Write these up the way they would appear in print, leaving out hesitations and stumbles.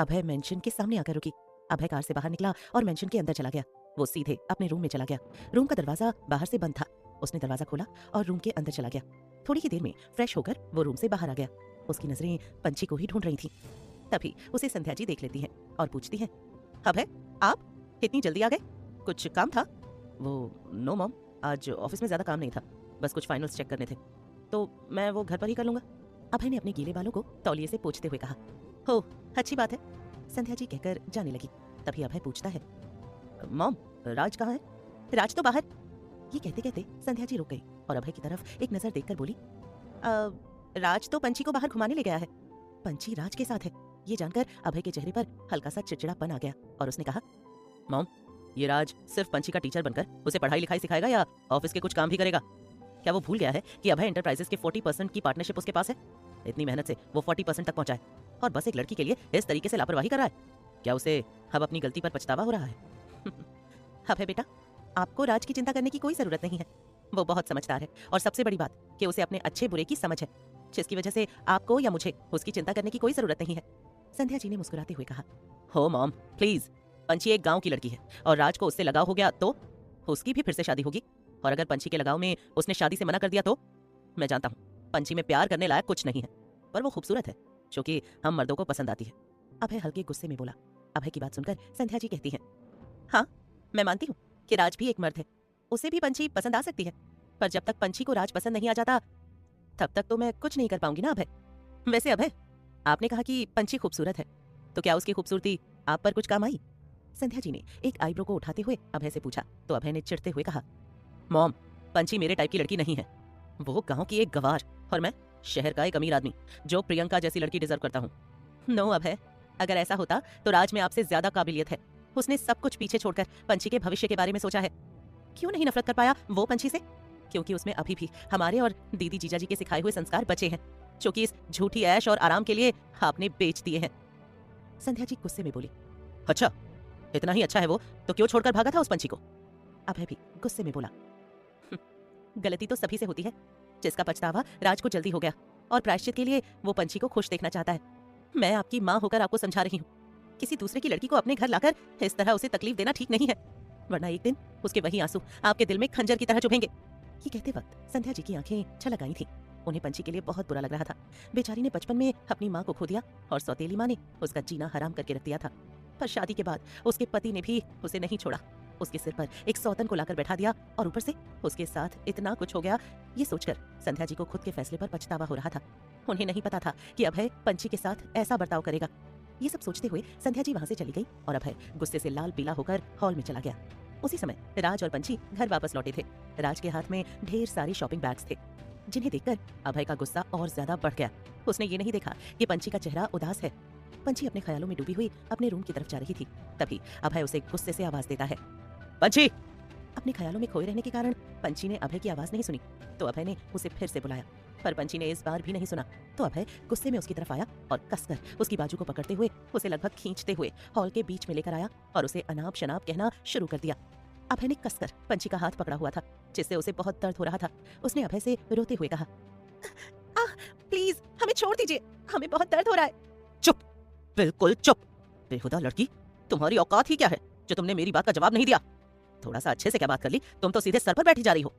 अभय mention के सामने आकर रुकी। अभय कार से बाहर निकला और मेंशन के अंदर चला गया। वो सीधे अपने रूम में चला गया। रूम का दरवाजा बाहर से बंद था। उसने दरवाजा खोला और रूम के अंदर चला गया। थोड़ी ही देर में फ्रेश होकर वो रूम से बाहर आ गया। उसकी नजरें पंछी को ही ढूंढ रही थीं। तभी उसे संध्या जी देख लेती हैं और पूछती हैं, अभय आप इतनी जल्दी आ गए, कुछ काम था? वो नो मॉम, आज ऑफिस में ज्यादा काम नहीं था, बस कुछ फाइनल्स चेक करने थे, तो मैं वो घर पर ही कर लूंगा। अभय ने अपने गीले बालों को तौलिए से पोंछते हुए कहा। हो, अच्छी बात है, संध्या जी कहकर जाने लगी। तभी अभय पूछता है, मॉम राज कहाँ है? राज तो बाहर। ये कहते कहते संध्या जी रुक गई और अभय की तरफ एक नजर देखकर बोली, राज तो पंछी को बाहर घुमाने ले गया है। पंछी राज के साथ है। ये जानकर अभय के चेहरे पर हल्का सा चिड़चिड़ापन आ गया और उसने कहा, मॉम ये राज सिर्फ पंछी का टीचर बनकर उसे पढ़ाई लिखाई सिखाएगा या ऑफिस के कुछ काम भी करेगा? क्या वो भूल गया है कि अभय एंटरप्राइजेस के 40% की पार्टनरशिप उसके पास है? इतनी मेहनत से वो 40% तक पहुंचा है और बस एक लड़की के लिए इस तरीके से लापरवाही कर रहा है। क्या उसे अब अपनी गलती पर पछतावा हो रहा है? अभय बेटा, आपको राज की चिंता करने की कोई जरूरत नहीं है। वो बहुत समझदार है और सबसे बड़ी बात कि उसे अपने अच्छे बुरे की समझ है, जिसकी वजह से आपको या मुझे उसकी चिंता करने की कोई जरूरत नहीं है। संध्या जी ने मुस्कुराते हुए कहा, हो मॉम प्लीज, पंछी एक गांव की लड़की है और राज को उससे लगाव हो गया तो उसकी भी फिर से शादी होगी, और अगर पंछी के लगाव में उसने शादी से मना कर दिया तो मैं जानता हूँ पंछी में प्यार करने लायक कुछ नहीं है, पर वो खूबसूरत है जो कि हम मर्दों को पसंद आती है। अभय हल्के गुस्से में बोला। अभय की बात सुनकर संध्या जी कहती हैं, हाँ मैं मानती हूँ कि राज भी एक मर्द है, उसे भी पंछी पसंद आ सकती है, पर जब तक पंछी को राज पसंद नहीं आ जाता तब तक तो मैं कुछ नहीं कर पाऊंगी ना अभय। वैसे अभय, आपने कहा कि पंछी खूबसूरत है, तो क्या उसकी खूबसूरती आप पर कुछ काम आई? संध्या जी ने एक आईब्रो को उठाते हुए अभय से पूछा तो अभय ने चिढ़ते हुए कहा, मॉम पंछी मेरे टाइप की लड़की नहीं है। वो गांव की एक गवार और मैं शहर का एक अमीर आदमी जो प्रियंका जैसी लड़की डिजर्व करता हूँ। नो अभय, अगर ऐसा होता तो राज में आपसे ज्यादा काबिलियत है। उसने सब कुछ पीछे छोड़कर पंछी के भविष्य के बारे में सोचा है। क्यों नहीं नफरत कर पाया वो पंछी से? क्योंकि उसमें अभी भी हमारे और दीदी जीजा जी के सिखाए हुए संस्कार बचे हैं, जो कि इस झूठी ऐश और आराम के लिए आपने बेच दिए हैं। संध्या जी गुस्से में बोली, अच्छा इतना ही अच्छा है वो तो क्यों छोड़कर भागा था उस पंछी को? अभय भी गुस्से में बोला, गलती तो सभी से होती है। जिसका पछतावा राज को जल्दी हो गया और प्रायश्चित के लिए वो पंछी को खुश देखना चाहता है। मैं आपकी माँ होकर आपको समझा रही हूँ, किसी दूसरे की लड़की को अपने घर लाकर इस तरह उसे तकलीफ देना ठीक नहीं है, वरना एक दिन उसके वही आंसू आपके दिल में खंजर की तरह चुभेंगे। ये कहते वक्त संध्या जी की आंखें छलक आई थीं। उन्हें पंछी के लिए बहुत बुरा लग रहा था। बेचारी ने बचपन में अपनी माँ को खो दिया और सौतेली माँ ने उसका जीना हराम करके रख दिया था, पर शादी के बाद उसके पति ने भी उसे नहीं छोड़ा। उसके सिर पर एक सौतन को लाकर बैठा दिया और ऊपर से उसके साथ इतना कुछ हो गया। ये सोचकर संध्या जी को खुद के फैसले पर पछतावा हो रहा था। उन्हें नहीं पता था कि अभय पंछी के साथ ऐसा बर्ताव करेगा। ये सब सोचते हुए संध्या जी वहां से चली गई और अभय गुस्से से लाल पीला होकर हॉल में चला गया। उसी समय राज और पंछी घर वापस लौटे थे। राज के हाथ में ढेर सारे शॉपिंग बैग्स थे, जिन्हें देखकर अभय का गुस्सा और ज्यादा बढ़ गया। उसने ये नहीं देखा कि पंछी का चेहरा उदास है। पंछी अपने ख्यालों में डूबी हुई अपने रूम की तरफ जा रही थी। तभी अभय उसे गुस्से से आवाज देता है, पंछी। अपने ख्यालों में खोए रहने के कारण पंछी ने अभय की आवाज नहीं सुनी, तो अभय ने उसे फिर से बुलाया, पर पंछी ने इस बार भी नहीं सुना। तो अभय गुस्से में उसकी तरफ आया और कसकर उसकी बाजू को पकड़ते हुए उसे लगभग खींचते हुए हॉल के बीच में लेकर आया और उसे अनाप शनाप कहना शुरू कर दिया। अभय ने कसकर पंछी का हाथ पकड़ा हुआ था, जिससे उसे बहुत दर्द हो रहा था। उसने अभय से रोते हुए कहा, प्लीज हमें छोड़ दीजिए, हमें बहुत दर्द हो रहा है। चुप, बिल्कुल चुप। बेहुदा लड़की, तुम्हारी औकात ही क्या है जो तुमने मेरी बात का जवाब नहीं दिया? थोड़ा सा अच्छे से क्या बात कर ली, तुम तो सीधे सर पर बैठी जा रही हो।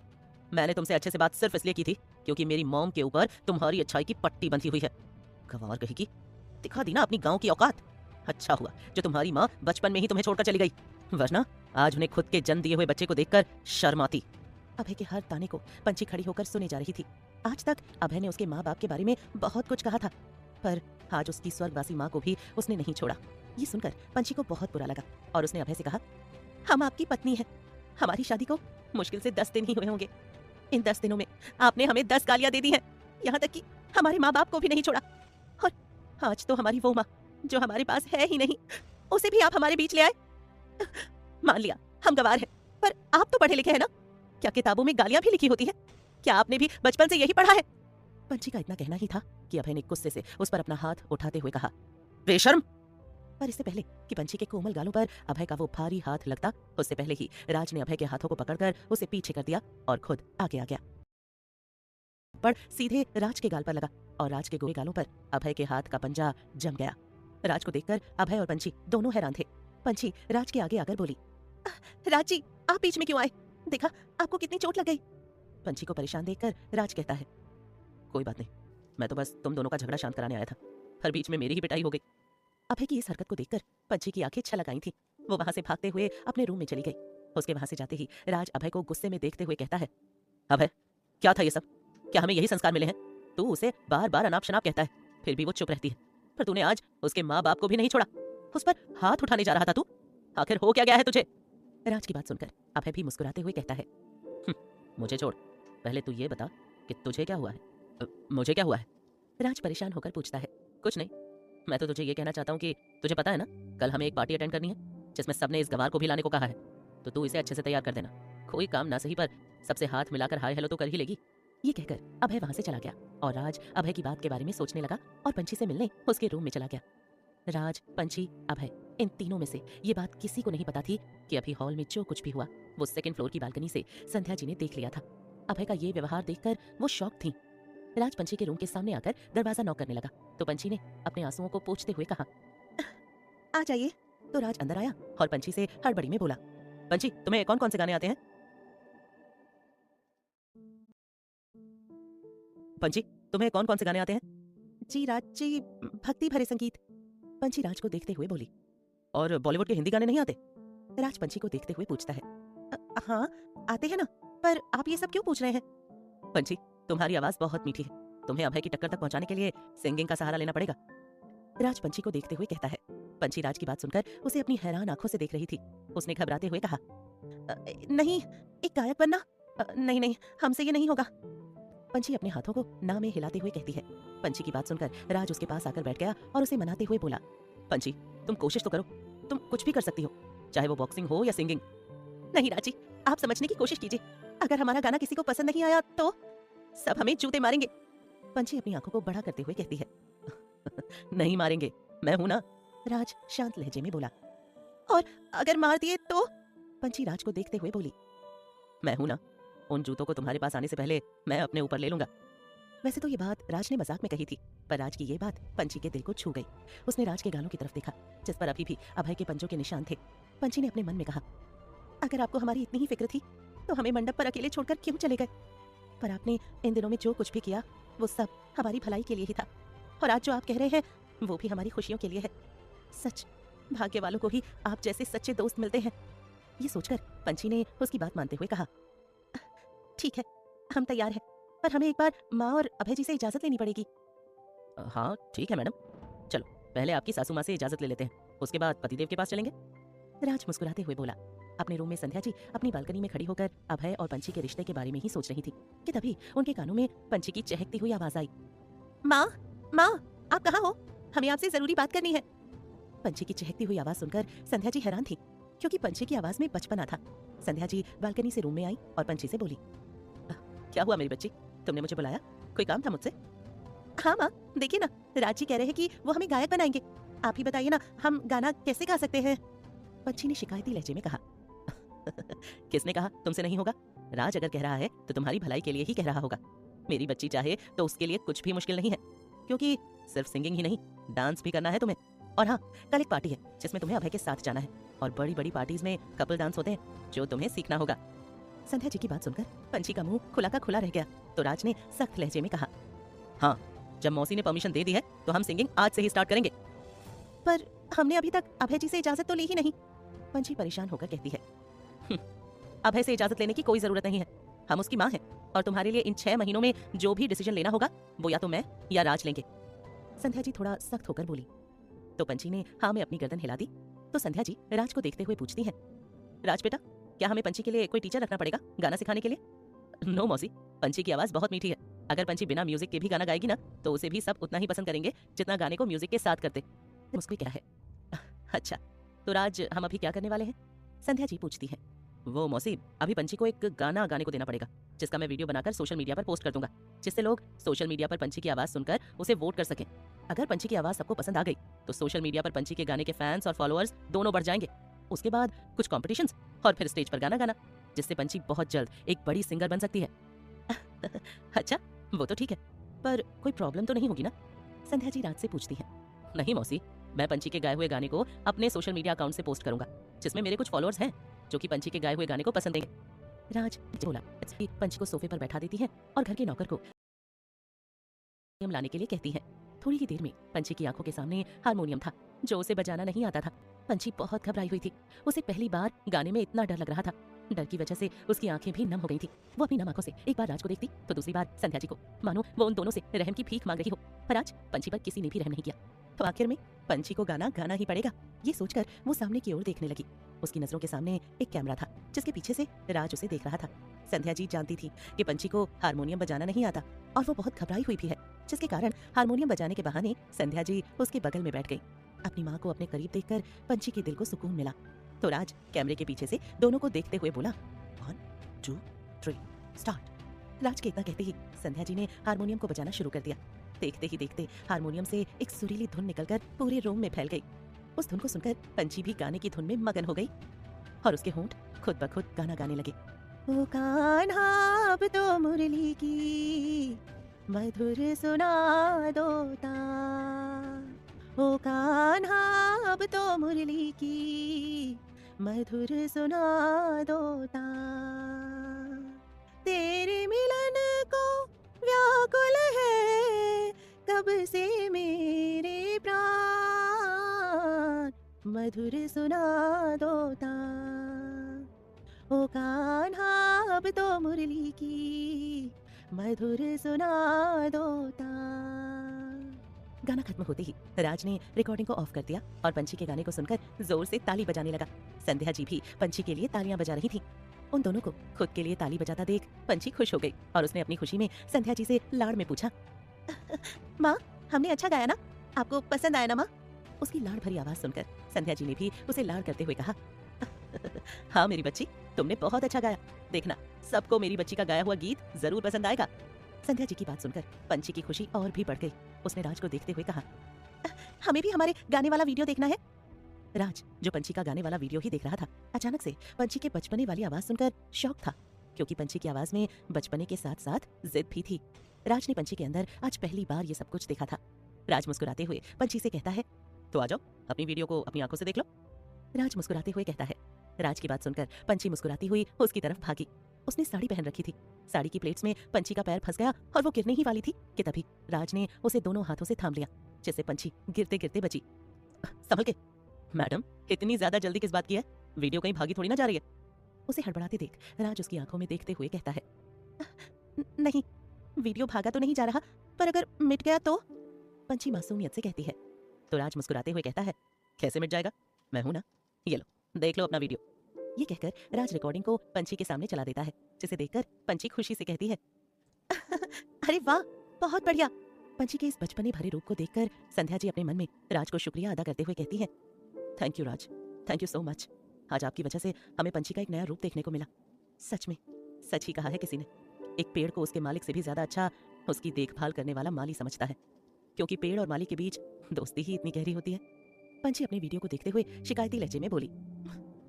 मैंने तुमसे अच्छे से बात सिर्फ इसलिए की थी क्योंकि मेरी मॉम के ऊपर तुम्हारी अच्छाई की पट्टी बंधी हुई है। गंवार कहेगी, दिखा दी ना अपनी गांव की औकात। अच्छा हुआ जो तुम्हारी माँ बचपन में ही तुम्हें छोड़कर चली गई, वरना आज उन्हें खुद के जन्म दिए हुए बच्चे को देखकर शर्म आती। अभय के हर ताने को पंछी खड़ी होकर सुने जा रही थी। आज तक अभय ने उसके माँ बाप के बारे में बहुत कुछ कहा था, पर आज उसकी स्वर्गवासी माँ को भी उसने नहीं छोड़ा। ये सुनकर पंछी को बहुत बुरा लगा और उसने अभय से कहा, हम आपकी पत्नी हैं। हमारी शादी को मुश्किल से 10 दिन ही हुए होंगे। इन 10 दिनों में आपने हमें 10 गालियां दे दी हैं, यहाँ तक कि हमारे माँ बाप को भी नहीं छोड़ा। और आज तो हमारी वो माँ जो हमारे पास है ही नहीं, उसे भी आप हमारे बीच ले आए। मान लिया हम गवार हैं, पर आप तो पढ़े लिखे हैं ना? क्या किताबों में गालियां भी लिखी होती है? क्या आपने भी बचपन से यही पढ़ा है? पंछी का इतना कहना ही था कि अभय ने गुस्से से उस पर अपना हाथ उठाते हुए कहा, बेशर्म। पर इससे पहले कि पंछी के कोमल गालों पर अभय का वो भारी हाथ लगता, उससे पहले ही राज ने अभय के हाथों को पकड़कर उसे पीछे कर दिया और खुद आगे आ गया। पर सीधे राज के गाल पर लगा और राज के गोरे गालों पर अभय के हाथ का पंजा जम गया। राज को देखकर अभय और पंची दोनों हैरान थे। पंची राज के आगे आकर बोली, राज जी, आप बीच में क्यों आए? देखा आपको कितनी चोट लग गई। पंची को परेशान देखकर राज कहता है, कोई बात नहीं, मैं तो बस तुम दोनों का झगड़ा शांत कराने आया था, पर बीच में मेरी ही पिटाई हो गई। अभय की इस हरकत को देखकर पंची की आंखें छलक आई थी। वो वहां से भागते हुए अपने रूम में चली गई। उसके वहां से जाते ही राज अभय को गुस्से में देखते हुए कहता है, अभय, क्या था ये सब? क्या हमें यही संस्कार मिले हैं? तू उसे बार बार अनाप शनाप कहता है, फिर भी वो चुप रहती है, पर तूने आज उसके माँ बाप को भी नहीं छोड़ा। उस पर हाथ उठाने जा रहा था तू। आखिर हो क्या गया है तुझे? राज की बात सुनकर अभय भी मुस्कुराते हुए कहता है, मुझे छोड़, पहले तू ये बता कि तुझे क्या हुआ है? मुझे क्या हुआ है? राज परेशान होकर पूछता है, कुछ नहीं, मैं तो तुझे ये कहना चाहता हूँ कि तुझे पता है ना, कल हमें एक पार्टी अटेंड करनी है जिसमें सबने इस गवार को भी लाने को कहा है, तो तू इसे अच्छे से तैयार कर देना। कोई काम ना सही पर सबसे हाथ मिलाकर हाय हेलो तो कर ही लेगी। ये कहकर अभय वहां से चला गया और राज अभय की बात के बारे में सोचने लगा और पंची से मिलने उसके रूम में चला गया। राज, पंची, अभय, इन तीनों में से ये बात किसी को नहीं पता थी कि अभी हॉल में जो कुछ भी हुआ वो सेकंड फ्लोर की बालकनी से संध्या जी ने देख लिया था। अभय का ये व्यवहार देखकर वो शॉक थी। राज पंची के रूम के सामने आकर दरवाजा नॉक करने लगा तो पंची ने अपने आंसुओं को पोंछते हुए कहा, आ जाइए। तो राज अंदर आया और पंची से हड़बड़ी में बोला, पंची, तुम्हें कौन कौन से गाने आते हैं? पंची, तुम्हें कौन कौन से गाने आते हैं? जी राज जी, भक्ति भरे संगीत। पंची राज को देखते हुए बोली, और बॉलीवुड के हिंदी गाने नहीं आते? राज पंची को देखते हुए पूछता है, हाँ आते हैं ना, पर आप ये सब क्यों पूछ रहे हैं? पंची, तुम्हारी आवाज बहुत मीठी है, तुम्हें अभय की टक्कर तक पहुंचाने के लिए सिंगिंग का सहारा लेना पड़ेगा। राज पंची को देखते हुए कहता है। पंची राज की बात सुनकर उसे अपनी हैरान आंखों से देख रही थी। उसने घबराते हुए कहा, नहीं, एक गायक बनना? नहीं नहीं, हमसे ये नहीं होगा। पंची अपने हाथों को ना में हिलाते हुए कहती है। पंची की बात सुनकर राज उसके पास आकर बैठ गया और उसे मनाते हुए बोला, पंची, तुम कोशिश तो करो, तुम कुछ भी कर सकती हो, चाहे वो बॉक्सिंग हो या सिंगिंग। नहीं राजी, आप समझने की कोशिश कीजिए, अगर हमारा गाना किसी को पसंद नहीं आया तो सब हमें जूते मारेंगे। पंची अपनी आंखों को बड़ा करते हुए कहती है, नहीं मारेंगे, मैं हूं ना। राज शांत लहजे में बोला, और अगर मार दिए तो? पंची राज को देखते हुए बोली, मैं हूं ना, उन जूतों को तुम्हारे पास आने से पहले मैं अपने ऊपर ले लूंगा। वैसे तो ये बात राज ने मजाक में कही थी, पर राज की ये बात पंची के दिल को छू गई। उसने राज के गालों की तरफ देखा जिस पर अभी भी अभय के पंजों के निशान थे। पंची ने अपने मन में कहा, अगर आपको हमारी इतनी ही फिक्र थी तो हमें मंडप पर अकेले छोड़कर क्यों चले गए? पर आपने इन दिनों में जो कुछ भी किया वो सब हमारी भलाई के लिए ही था, और आज जो आप कह रहे हैं वो भी हमारी खुशियों के लिए है। सच, भाग्य वालों को ही आप जैसे सच्चे दोस्त मिलते हैं। ये सोचकर पंची ने उसकी बात मानते हुए कहा, ठीक है, हम तैयार हैं, पर हमें एक बार माँ और अभय जी से इजाजत लेनी पड़ेगी। हाँ ठीक है मैडम, चलो पहले आपकी सासू माँ से इजाजत ले लेते हैं, उसके बाद पतिदेव के पास चलेंगे। राज मुस्कुराते हुए बोला। अपने रूम में संध्या जी अपनी बालकनी में खड़ी होकर अभय और पंची के रिश्ते के बारे में ही सोच रही थी कि तभी उनके कानों में पंची की चहकती हुई आवाज आई, माँ, माँ, आप कहाँ हो? हमें आपसे जरूरी बात करनी है। पंची की चहकती हुई आवाज सुनकर संध्या जी हैरान थी, क्योंकि पंची की आवाज में बचपना था। संध्या जी बालकनी से रूम में आई और पंची से बोली, क्या हुआ मेरी बच्ची, तुमने मुझे बुलाया? कोई काम था मुझसे? हाँ माँ, देखिए ना, राज जी कह रहे हैं कि वो हमें गायक बनाएंगे। आप ही बताइए ना, हम गाना कैसे गा सकते हैं? पंची ने शिकायती लहजे में कहा, किसने कहा तुमसे नहीं होगा? राज अगर कह रहा है तो तुम्हारी भलाई के लिए ही कह रहा होगा। मेरी बच्ची चाहे तो उसके लिए कुछ भी मुश्किल नहीं है, क्योंकि सिर्फ सिंगिंग ही नहीं, डांस भी करना है तुम्हें। और हाँ, कल एक पार्टी है जिसमें तुम्हें अभय के साथ जाना है, और बड़ी बड़ी पार्टीज में कपल डांस होते हैं जो तुम्हें सीखना होगा। संध्या जी की बात सुनकर पंची का मुंह खुला का खुला रह गया तो राज ने सख्त लहजे में कहा, हाँ, जब मौसी ने परमिशन दे दी है तो हम सिंगिंग आज से ही स्टार्ट करेंगे। पर हमने अभी तक अभय जी से इजाजत तो ली ही नहीं। पंची परेशान होकर कहती है, अभय से इजाजत लेने की कोई जरूरत नहीं है, हम उसकी माँ हैं, और तुम्हारे लिए इन 6 महीनों में जो भी डिसीजन लेना होगा वो या तो मैं या राज लेंगे। संध्या जी थोड़ा सख्त होकर बोली। तो पंची ने हाँ में अपनी गर्दन हिला दी। तो संध्या जी राज को देखते हुए पूछती हैं, राज बेटा, क्या हमें पंची के लिए कोई टीचर रखना पड़ेगा गाना सिखाने के लिए? नो मौसी, पंची की आवाज बहुत मीठी है, अगर पंची बिना म्यूजिक के भी गाना गाएगी ना तो उसे भी सब उतना ही पसंद करेंगे जितना गाने को म्यूजिक के साथ करते। उसको क्या है? अच्छा, तो राज हम अभी क्या करने वाले हैं? संध्या जी पूछती है। वो मौसी, अभी पंची को एक गाना गाने को देना पड़ेगा जिसका मैं वीडियो बनाकर सोशल मीडिया पर पोस्ट कर दूंगा, जिससे लोग सोशल मीडिया पर पंची की आवाज सुनकर उसे वोट कर सकें। अगर पंची की आवाज सबको पसंद आ गई तो सोशल मीडिया पर पंची के गाने के फैंस और फॉलोअर्स दोनों बढ़ जाएंगे। उसके बाद कुछ कॉम्पिटिशन्स और फिर स्टेज पर गाना गाना, जिससे पंची बहुत जल्द एक बड़ी सिंगर बन सकती है। अच्छा, वो तो ठीक है, पर कोई प्रॉब्लम तो नहीं होगी ना? संध्या जी राज से पूछती है। नहीं मौसी, मैं पंछी के गाए हुए गाने को अपने सोशल मीडिया अकाउंट से पोस्ट करूंगा, जिसमें मेरे कुछ फॉलोअर्स हैं जो कि पंछी के गाए हुए गाने को पसंद देंगे। राज बोला। पंछी को सोफे पर बैठा देती है और घर के नौकर को हारमोनियम लाने के लिए कहती है। थोड़ी ही देर में पंछी की आंखों के सामने हारमोनियम था जो उसे बजाना नहीं आता था। पंछी बहुत घबराई हुई थी। उसे पहली बार गाने में इतना डर लग रहा था। डर की वजह से उसकी आंखें भी नम हो गई थी। वो अपनी नम आंखों से एक बार राज को देखती तो दूसरी बार संध्या जी को, मानो वो उन दोनों से रहम की भीख मांग रही हो। पर आज पंछी पर किसी ने भी रहम नहीं किया। तो आखिर में पंछी को गाना गाना ही पड़ेगा, ये सोचकर वो सामने की ओर देखने लगी। उसकी नजरों के सामने एक कैमरा था जिसके पीछे से राज उसे देख रहा था। संध्या जी जानती थी कि पंछी को हारमोनियम बजाना नहीं आता और वो बहुत घबराई हुई भी है, जिसके कारण हारमोनियम बजाने के बहाने संध्या जी उसके बगल में बैठ गई। अपनी माँ को अपने करीब देखकर पंछी के दिल को सुकून मिला। तो राज कैमरे के पीछे से दोनों को देखते हुए बोला, 1 2 3 स्टार्ट। राज के इतना कहते ही संध्या जी ने हारमोनियम को बजाना शुरू कर दिया। देखते ही देखते हारमोनियम से एक सुरीली धुन निकलकर पूरे रूम में फैल गई। उस धुन को सुनकर पंछी भी गाने की धुन में मगन हो गई और उसके होंठ खुद ब खुद गाना गाने लगे। ओ कान्हा अब तो मुरली की मधुर सुना दो तान, ओ कान्हा अब तो मुरली की मधुर सुना दो तान, तेरे मिलन को व्याकुल है कब से मेरे प्राण, मधुर सुना दो तान, ओ कान्हा अब तो मुरली की मधुर सुना दो तान। गाना खत्म होते ही राज ने रिकॉर्डिंग को ऑफ कर दिया और पंछी के गाने को सुनकर जोर से ताली बजाने लगा। संध्या जी भी पंछी के लिए तालियां बजा रही थी। उन दोनों को खुद के लिए ताली बजाता देख पंछी खुश हो गई और उसने अपनी खुशी में संध्या जी से लाड़ में पूछा, माँ हमने अच्छा गाया ना, आपको पसंद आया ना माँ? उसकी लाड़ भरी आवाज सुनकर संध्या जी ने भी उसे लाड़ करते हुए कहा, हाँ मेरी बच्ची, तुमने बहुत अच्छा गाया, देखना सबको मेरी बच्ची का गाया हुआ गीत जरूर पसंद आएगा। संध्या जी की बात सुनकर पंछी की खुशी और भी बढ़ गई। उसने राज को देखते हुए कहा, हमें भी हमारे गाने वाला वीडियो देखना है। राज जो पंछी का गाने वाला वीडियो ही देख रहा था, अचानक से पंछी के बचपने वाली आवाज सुनकर शॉक था, क्योंकि पंछी की आवाज में बचपने के साथ साथ जिद भी थी। राज ने पंछी के अंदर आज पहली बार ये सब कुछ देखा था। राज मुस्कुराते हुए पंछी से कहता है, तो आ जाओ अपनी वीडियो को अपनी आंखों से देख लो। राज मुस्कुराते हुए कहता है। राज की बात सुनकर पंछी मुस्कुराती हुई उसकी तरफ भागी। उसने साड़ी पहन रखी थी। साड़ी की प्लेट्स में पंछी का पैर फंस गया और वो गिरने ही वाली थी कि तभी राज ने उसे दोनों हाथों से थाम लिया, जिससे पंछी गिरते गिरते बची। संभल के। मैडम इतनी ज्यादा जल्दी किस बात की है? वीडियो कहीं भागी थोड़ी ना जा रही है। उसे हड़बड़ाते देख राज उसकी आंखों में देखते हुए कहता है, नहीं वीडियो भागा तो नहीं जा रहा, पर अगर मिट गया तो? पंछी मासूमियत से कहती है। तो राज मुस्कुराते हुए कहता है, कैसे मिट जाएगा, मैं हूं ना, ये लो देख लो अपना वीडियो। ये कहकर राज रिकॉर्डिंग को पंछी के सामने चला देता है, जिसे देखकर पंछी खुशी से कहती है, अरे वाह बहुत बढ़िया। पंछी के इस बचपने भरे रूप को देखकर संध्या जी अपने मन में राज को शुक्रिया अदा करते हुए कहती है, thank you Raj, thank you so much. आज आपकी वजह से हमें पंछी का एक नया रूप देखने को मिला। सच में सच ही कहा है किसी ने, एक पेड़ को उसके मालिक से भी ज्यादा अच्छा उसकी देखभाल करने वाला माली समझता है, क्योंकि पेड़ और माली के बीच दोस्ती ही इतनी गहरी होती है। पंछी अपने वीडियो को देखते हुए शिकायती लहजे में बोली,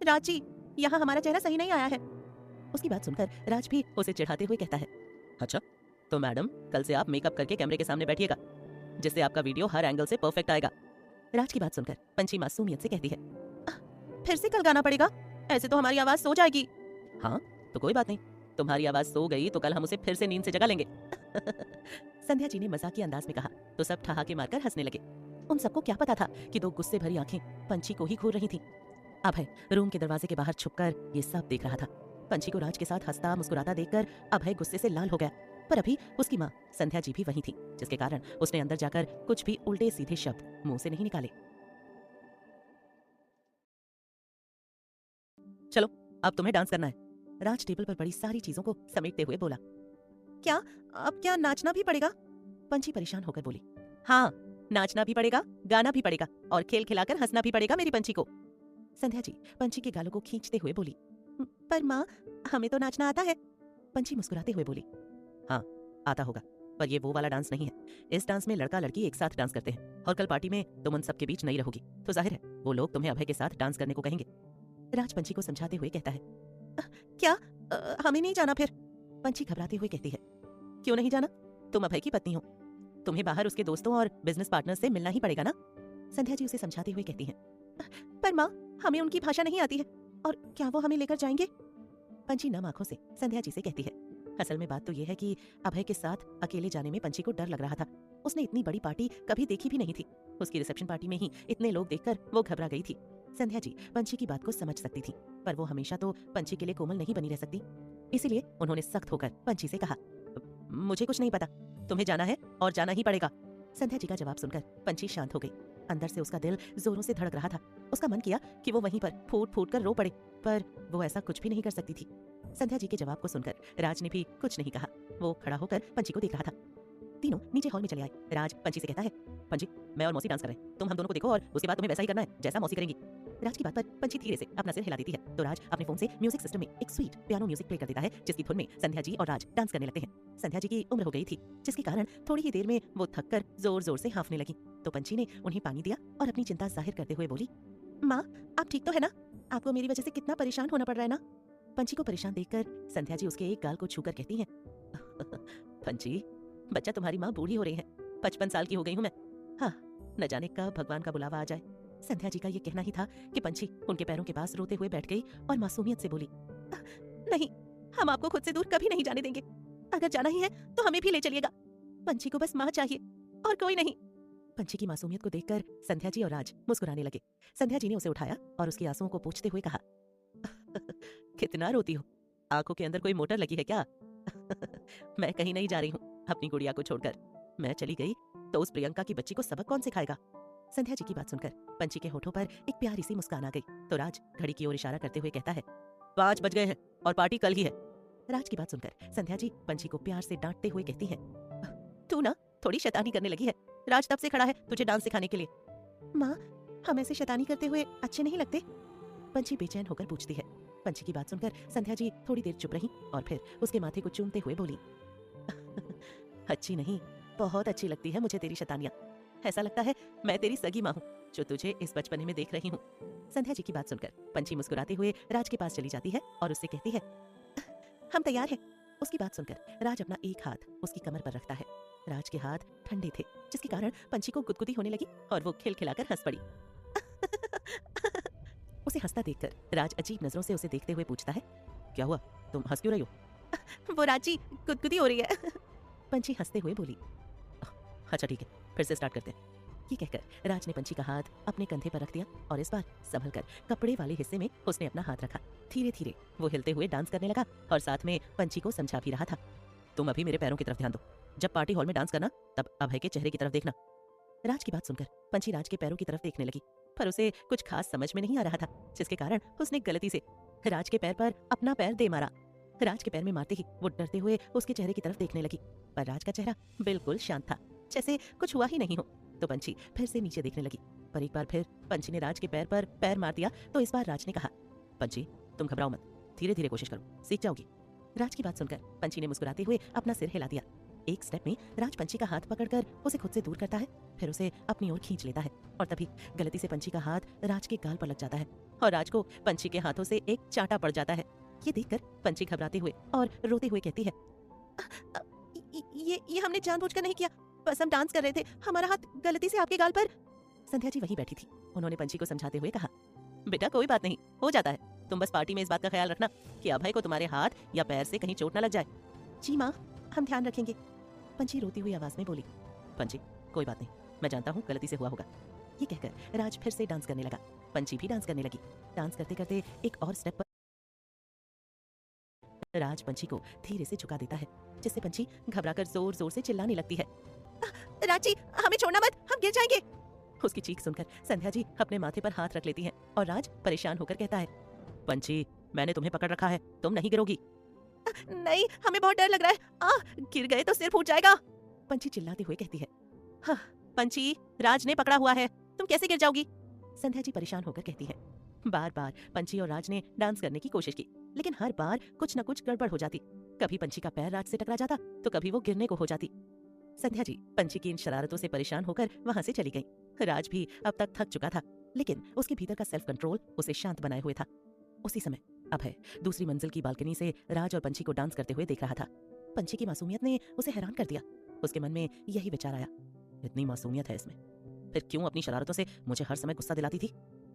राज जी यहाँ हमारा चेहरा सही नहीं आया है। उसकी बात सुनकर राज भी उसे चिढ़ाते हुए कहता है, अच्छा तो मैडम कल से आप मेकअप करके कैमरे के सामने बैठिएगा, जिससे आपका वीडियो हर एंगल से परफेक्ट आएगा। राज की बात सुनकर पंछी मासूमियत से कहती है, फिर से कल गाना पड़ेगा, ऐसे तो हमारी आवाज सो जाएगी। हाँ तो कोई बात नहीं, तुम्हारी आवाज सो गई तो कल हम उसे फिर से नींद से जगा लेंगे। संध्या जी ने मजाकिया अंदाज में कहा तो सब ठहाके मारकर हंसने लगे। उन सबको क्या पता था कि दो गुस्से भरी आंखें पंछी को ही घूर रही थीं। अभय रूम के दरवाजे के बाहर छुपकर ये सब देख रहा था। पंछी को राज के साथ हंसता मुस्कुराता देखकर अभय गुस्से से लाल हो गया, पर अभी उसकी माँ संध्या जी भी वहीं थी, जिसके कारण उसने अंदर जाकर कुछ भी उल्टे सीधे शब्द मुंह से नहीं निकाले। चलो अब तुम्हें डांस करना है। राज टेबल पर पड़ी सारी चीजों को समेटते हुए बोला। क्या अब क्या नाचना भी पड़ेगा? पंछी परेशान होकर बोली। हाँ नाचना भी पड़ेगा, गाना भी पड़ेगा और खेल खिलाकर हंसना भी पड़ेगा मेरी पंछी को। संध्या जी पंछी के गालों को खींचते हुए बोली, पर माँ हमें तो नाचना आता है। पंछी मुस्कुराते हुए बोली, हाँ आता होगा, पर ये वो वाला डांस नहीं है। इस डांस में लड़का लड़की एक साथ डांस करते हैं और कल पार्टी में तुम उन सबके बीच नहीं रहोगी, तो जाहिर है वो लोग तुम्हें अभय के साथ डांस करने को कहेंगे। राज पंछी को समझाते हुए कहता है, क्या हमें नहीं जाना फिर? पंछी घबराते हुए कहती है, क्यों नहीं जाना? तुम अभय की पत्नी हो, तुम्हें बाहर उसके दोस्तों और बिजनेस पार्टनर से मिलना ही पड़ेगा ना। संध्या जी उसे समझाते हुए कहती हैं, पर माँ, हमें उनकी भाषा नहीं आती है, और क्या वो हमें लेकर जाएंगे? पंची नम आंखों से संध्या जी से कहती है, असल में बात तो ये है कि अभय के साथ अकेले जाने में पंची को डर लग रहा था। उसने इतनी बड़ी पार्टी कभी देखी भी नहीं थी। उसकी रिसेप्शन पार्टी में ही इतने लोग देखकर वो घबरा गई थी। संध्या जी पंची की बात को समझ सकती थी, पर वो हमेशा तो पंची के लिए कोमल नहीं बनी रह सकती। इसीलिए उन्होंने सख्त होकर पंची से कहा, मुझे कुछ नहीं पता, तुम्हें जाना है और जाना ही पड़ेगा। संध्या जी का जवाब सुनकर पंची शांत हो गई। अंदर से उसका दिल जोरों से धड़क रहा था। उसका मन किया कि वो वहीं पर फूट फूट कर रो पड़े, पर वो ऐसा कुछ भी नहीं कर सकती थी। संध्या जी के जवाब को सुनकर राज ने भी कुछ नहीं कहा। वो खड़ा होकर पंची को देख रहा था। तीनों नीचे हॉल में चले आए। राज पंची से कहता है, पंची, मैं और मौसी डांस कर रहे हैं, तुम हम दोनों को देखो और उसके बाद तुम्हें वैसा ही करना है जैसा मौसी करेंगी। राज की बात पर पंची धीरे से अपना सिर हिला देती है तो राज अपने फोन से म्यूजिक सिस्टम में एक स्वीट पियानो म्यूजिक प्ले कर देता है, जिसकी धुन में संध्या जी और राज डांस करने लगते हैं। संध्या जी की उम्र हो गई थी, जिसके कारण थोड़ी ही देर में वो थक कर जोर जोर से हांफने लगी। तो पंची ने उन्हें पानी दिया और अपनी चिंता जाहिर करते हुए बोली, माँ, आप ठीक तो है ना? आपको मेरी वजह से कितना परेशान होना पड़ रहा है ना? पंची को परेशान देखकर संध्या जी उसके एक गाल को छूकर कहती हैं, पंची, बच्चा, तुम्हारी माँ बूढ़ी हो रही है, 55 साल की हो गई हूँ मैं। हाँ, न जाने कब भगवान का बुलावा आ जाए। संध्या जी का ये कहना ही था कि पंची उनके पैरों के पास रोते हुए बैठ गई और मासूमियत से बोली, नहीं, हम आपको खुद से दूर कभी नहीं जाने देंगे। अगर जाना ही है तो हमें भी ले चलिएगा। पंची को बस माँ चाहिए और कोई नहीं। पंची की मासूमियत को देखकर संध्या जी और राज मुस्कुराने लगे। संध्या जी ने उसे उठाया और उसके आंसुओं को पोंछते हुए कहा, कितना रोती हो? आंखों के अंदर कोई मोटर लगी है क्या? मैं कहीं नहीं जा रही हूँ अपनी गुड़िया को छोड़कर। मैं चली गई तो उस प्रियंका की बच्ची को सबक कौन सिखाएगा? संध्या जी की बात सुनकर पंची के होठों पर एक प्यारी सी मुस्कान आ गई तो राज घड़ी की ओर इशारा करते हुए कहता है, 5 बज गए हैं और पार्टी कल ही है। राज की बात सुनकर संध्या जी पंची को प्यार से डांटते हुए कहती है, तू ना थोड़ी शैतानी करने लगी है। राज तब से खड़ा है तुझे डांस सिखाने के लिए। माँ, हम ऐसे शैतानी करते हुए अच्छे नहीं लगते? पंची बेचैन होकर पूछती है। पंची की बात सुनकर संध्या जी थोड़ी देर चुप रही और फिर उसके माथे को चूमते हुए बोली, अच्छी नहीं, बहुत अच्छी लगती है मुझे तेरी शैतानियां। ऐसा लगता है मैं तेरी सगी माँ हूँ जो तुझे इस बचपने में देख रही हूँ। संध्या जी की बात सुनकर पंची मुस्कुराते हुए राज के पास चली जाती है और उससे कहती है, हम तैयार हैं। उसकी बात सुनकर राज अपना एक हाथ उसकी कमर पर रखता है। राज के हाथ ठंडे थे, जिसके कारण पंची को गुदगुदी होने लगी और वो खिलखिलाकर हंस पड़ी। उसे हंसता देखकर राज अजीब नजरों से उसे देखते हुए पूछता है, क्या हुआ, तुम हंस क्यों रही हो? वो राजी, गुदगुदी हो रही है। पंची हंसते हुए बोली, अच्छा ठीक है, फिर से स्टार्ट करते हैं। ये कहकर राज ने पंची का हाथ अपने कंधे पर रख दिया और इस बार संभलकर कपड़े वाले हिस्से में उसने अपना हाथ रखा। धीरे धीरे वो हिलते हुए डांस करने लगा और साथ में पंची को समझा भी रहा था, तुम अभी मेरे पैरों की तरफ ध्यान दो। जब पार्टी हॉल में डांस करना तब अभय के चेहरे की तरफ देखना। राज की बात सुनकर पंची राज के पैरों की तरफ देखने लगी, पर उसे कुछ खास समझ में नहीं आ रहा था, जिसके कारण उसने गलती से राज के पैर पर अपना पैर दे मारा। राज के पैर में मारते ही वो डरते हुए उसके चेहरे की तरफ देखने लगी, पर राज का चेहरा बिल्कुल शांत था, जैसे कुछ हुआ ही नहीं हो। तो पंची फिर से नीचे देखने लगी, पर एक बार फिर पंची ने राज के पैर पर पैर मार दिया तो इस बार राज ने कहा, पंची, तुम घबराओ मत, धीरे धीरे कोशिश करो, सीख जाओगी। राज की बात सुनकर पंची ने मुस्कुराते हुए अपना सिर हिला दिया। एक स्टेप में राज पंची का हाथ पकड़कर उसे खुद से दूर करता है, फिर उसे अपनी ओर खींच लेता है और तभी गलती से पंची का हाथ राज के गाल पर लग जाता है और राज को पंची के हाथों से एक चांटा पड़ जाता है। ये देखकर पंची घबराते हुए और रोते हुए कहती है, ये हमने जानबूझकर नहीं किया, बस हम डांस कर रहे थे, हमारा हाथ गलती से आपके गाल पर। संध्या जी वहीं बैठी थी। उन्होंने पंची को समझाते हुए कहा, बेटा कोई बात नहीं, हो जाता है, तुम बस पार्टी में इस बात का ख्याल रखना कि अभय को तुम्हारे हाथ या पैर से कहीं चोट न लग जाए। जी माँ, हम ध्यान रखेंगे। पंची रोती हुई आवाज में बोली, पंची कोई बात नहीं, मैं जानता हूँ गलती से हुआ होगा। ये कहकर राज फिर से डांस करने लगा। पंची भी डांस करने लगी। डांस करते करते एक और स्टेप पर राज पंची को धीरे से झुका देता है, जिससे पंची घबराकर जोर जोर से चिल्लाने लगती है, राजी, हमें छोड़ना मत, हम गिर जाएंगे। उसकी चीख सुनकर संध्या जी अपने माथे पर हाथ रख लेती हैं और राज परेशान होकर कहता है, पंची, मैंने तुम्हें पकड़ रखा है, तुम नहीं गिरोगी। नहीं, हमें बहुत डर लग रहा है, गिर गए तो सिर फूट जाएगा। पंची चिल्लाते हुए कहती है, हाँ, पंची, राज ने पकड़ा हुआ है, तुम कैसे गिर जाओगी? संध्या जी परेशान होकर कहती है। बार बार पंची और राज ने डांस करने की कोशिश की, लेकिन हर बार कुछ न कुछ गड़बड़ हो जाती। कभी पंची का पैर राज से टकरा जाता तो कभी वो गिरने को हो जाती। संध्या जी पंची की इन शरारतों से परेशान होकर वहां से चली गई। राज भी अब तक थक चुका था, लेकिन उसके भीतर का सेल्फ कंट्रोल उसे शांत बनाए हुए था। उसी समय अभय दूसरी मंजिल की बालकनी से राज और पंची को डांस करते हुए देख रहा था। पंची की मासूमियत ने उसे हैरान कर दिया। उसके मन में यही विचार आया, इतनी मासूमियत है इसमें, फिर क्यों अपनी शरारतों से मुझे हर समय गुस्सा दिलाती थी?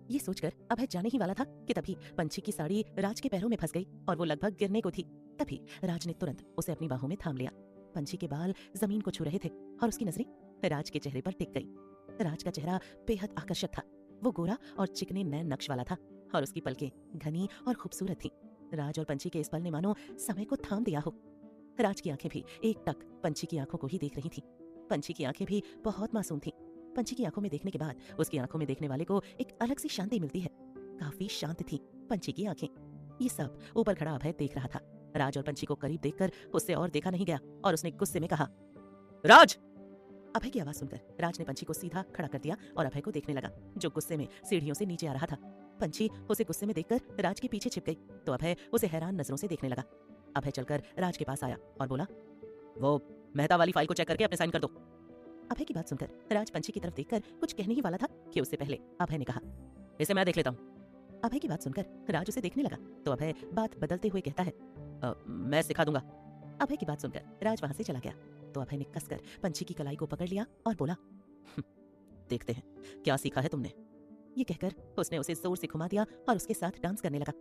ये सोचकर अभय जाने ही वाला था कि तभी पंछी की साड़ी राज के पैरों में फंस गई और वो लगभग गिरने को थी। तभी राज ने तुरंत उसे अपनी बाहों में थाम लिया। पंछी के बाल जमीन को छू रहे थे और उसकी नजरें राज के चेहरे पर टिक गई। राज का चेहरा बेहद आकर्षक था। वो गोरा और चिकने नैन नक्श वाला था और उसकी पलकें घनी और खूबसूरत थीं। राज और पंछी के इस पल ने मानो समय को थाम दिया हो। राज की आंखें भी एक टक पंछी की आंखों को ही देख रही थीं। पंछी की आंखें भी बहुत मासूम थीं। पंछी की आंखों में देखने के बाद उसकी आंखों में देखने वाले को एक अलग सी शांति मिलती है। काफी शांत थी पंछी की आंखें। ये सब ऊपर खड़ा अभय देख रहा था। राज और पंछी को करीब देखकर उससे और देखा नहीं गया और उसने गुस्से में कहा, राज! अभय की आवाज सुनकर राज ने पंछी को सीधा खड़ा कर दिया और अभय को देखने लगा, जो गुस्से में सीढ़ियों से नीचे आ रहा था। पंछी उसे गुस्से में देखकर राज के पीछे छिप गई तो अभय उसे हैरान नजरों से देखने लगा। अभय चलकर राज के पास आया और बोला, वो मेहता वाली फाइल को चेक करके अपने साइन कर दो। अभय की बात सुनकर राज पंछी की तरफ देखकर कुछ कहने ही वाला था कि उससे पहले अभय ने कहा, इसे मैं देख लेता हूँ। अभय की बात सुनकर राज उसे देखने लगा तो अभय बात बदलते हुए कहता है, मैं सिखा दूंगा। अभय की बात सुनकर राज वहां से चला गया तो अभय ने कसकर पंछी की कलाई को पकड़ लिया और बोला, देखते हैं क्या सीखा है तुमने। ये कहकर उसने उसे जोर से घुमा दिया और उसके साथ डांस करने लगा।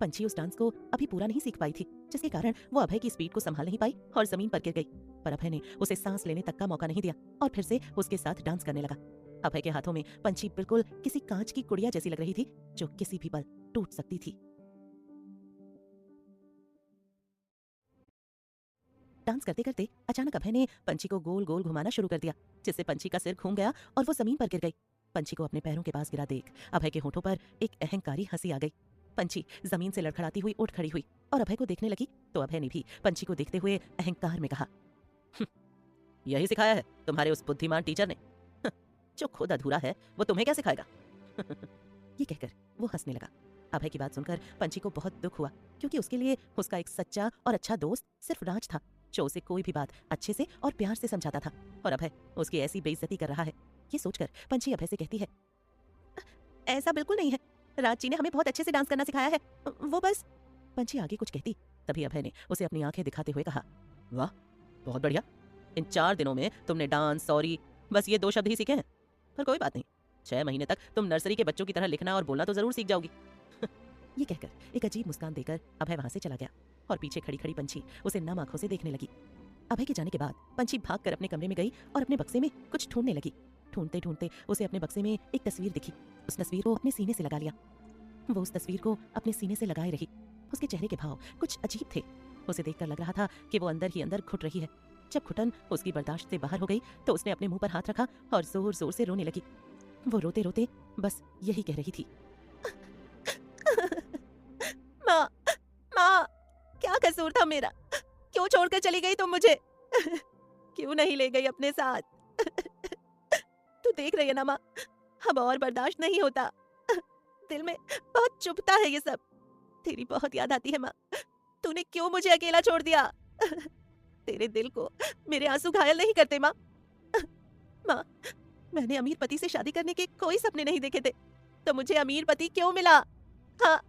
पंछी उस डांस को अभी पूरा नहीं सीख पाई थी, जिसके कारण वो अभय की स्पीड को संभाल नहीं पाई और जमीन पर गिर गई। पर अभय ने उसे सांस लेने तक का मौका नहीं दिया और फिर से उसके साथ डांस करने लगा। अभय के हाथों में पंछी बिल्कुल किसी कांच की गुड़िया जैसी लग रही थी, जो किसी भी पल टूट सकती थी। डांस करते करते अचानक अभय ने पंछी को गोल गोल घुमाना शुरू कर दिया, जिससे पंछी का सिर घूम गया और वो जमीन पर गिर गई। पंछी को अपने पैरों के पास गिरा देख अभय के होठों पर एक अहंकारी हंसी आ गई। पंछी जमीन से लड़खड़ाती हुई उठ खड़ी हुई और अभय को देखने लगी तो अभय ने भी पंछी को देखते हुए अहंकार में कहा, यही सिखाया है तुम्हारे उस बुद्धिमान टीचर ने? जो खुद अधूरा है वो तुम्हें क्या सिखाएगा? ये कहकर वो हंसने लगा। अभय की बात सुनकर पंछी को बहुत दुख हुआ, क्योंकि उसके लिए उसका एक सच्चा और अच्छा दोस्त सिर्फ राज था, जो उसे कोई भी बात अच्छे से और प्यार से समझाता था, और अभय उसकी ऐसी बेइज्जती कर रहा है। ये सोचकर पंछी अभय से कहती है, ऐसा बिल्कुल नहीं है, राज जी ने हमें बहुत अच्छे से डांस करना सिखाया है, वो बस। पंछी आगे कुछ कहती तभी अभय ने उसे अपनी आंखें दिखाते हुए कहा, वाह बहुत बढ़िया, इन 4 दिनों में तुमने डांस, सॉरी, बस ये 2 शब्द ही सीखे हैं। पर कोई बात नहीं, 6 महीने तक तुम नर्सरी के बच्चों की तरह लिखना और बोलना तो जरूर सीख जाओगी। ये कहकर एक अजीब मुस्कान देकर अभय वहां से चला गया और पीछे खड़ी खड़ी पंछी उसे नम आंखों से देखने लगी। अभय के जाने के बाद पंछी भागकर अपने कमरे में गई और अपने बक्से में कुछ ढूंढने लगी। ढूंढते ढूंढते उसे अपने बक्से में एक तस्वीर दिखी। उस तस्वीर को अपने सीने से लगा लिया। वो उस तस्वीर को अपने सीने से लगाए रही। उसके चेहरे के भाव कुछ अजीब थे। उसे देखकर लग रहा था कि वो अंदर ही अंदर घुट रही है। जब घुटन उसकी बर्दाश्त से बाहर हो गई तो उसने अपने मुंह पर हाथ रखा और जोर जोर से रोने लगी। वो रोते रोते बस यही कह रही थी, माँ, माँ, क्या कसूर था मेरा? क्यों छोड़कर चली गई तुम मुझे? क्यों नहीं ले गई अपने साथ? तू देख रही है ना माँ, अब और बर्दाश्त नहीं होता। दिल में बहुत चुभता है ये सब। तेरी बहुत याद आती है माँ। तूने क्यों मुझे अकेला छोड़ दिया? तेरे दिल को मेरे आंसू घायल नहीं करते माँ। माँ, मैंने अमीर पति से शादी करने के कोई सपने नहीं देखे थे, तो मुझे अमीर पति क्यों मिला? हाँ,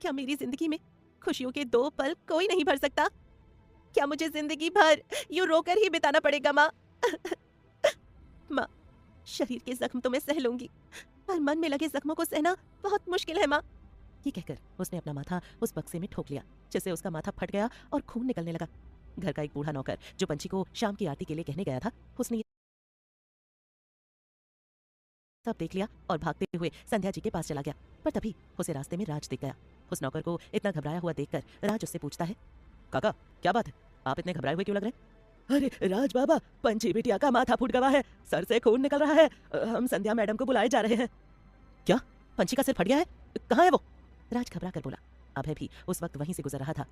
क्या मेरी जिंदगी में खुशियों के 2 पल कोई नहीं भर सकता? क्या मुझे जिंदगी भर यूं रोकर ही बिताना पड़ेगा माँ? माँ, शरीर के जख्म तो मैं सह लूंगी, पर मन में लगे जख्मों को सहना बहुत मुश्किल है माँ। ये कहकर उसने अपना माथा उस बक्से में ठोक लिया, जिससे उसका माथा फट गया और खून निकलने लगा। घर का एक बूढ़ा नौकर जो पंछी को शाम की आरती के लिए कहने गया था, उसने ये सब देख लिया और भागते हुए संध्या जी के पास चला गया। पर तभी उसे रास्ते में राज दिख गया। उस नौकर को इतना घबराया हुआ देखकर राज उससे पूछता है, काका क्या बात है, आप इतने घबराए हुए क्यों लग रहे हैं? अरे राज बाबा, पंछी बिटिया का माथा फूट गया है, सर से खून निकल रहा है, हम संध्या मैडम को बुलाए जा रहे हैं। क्या? पंछी का सिर फट गया है? कहाँ है वो? राज घबरा कर बोला। अभय भी उस वक्त वहीं से गुजर रहा था।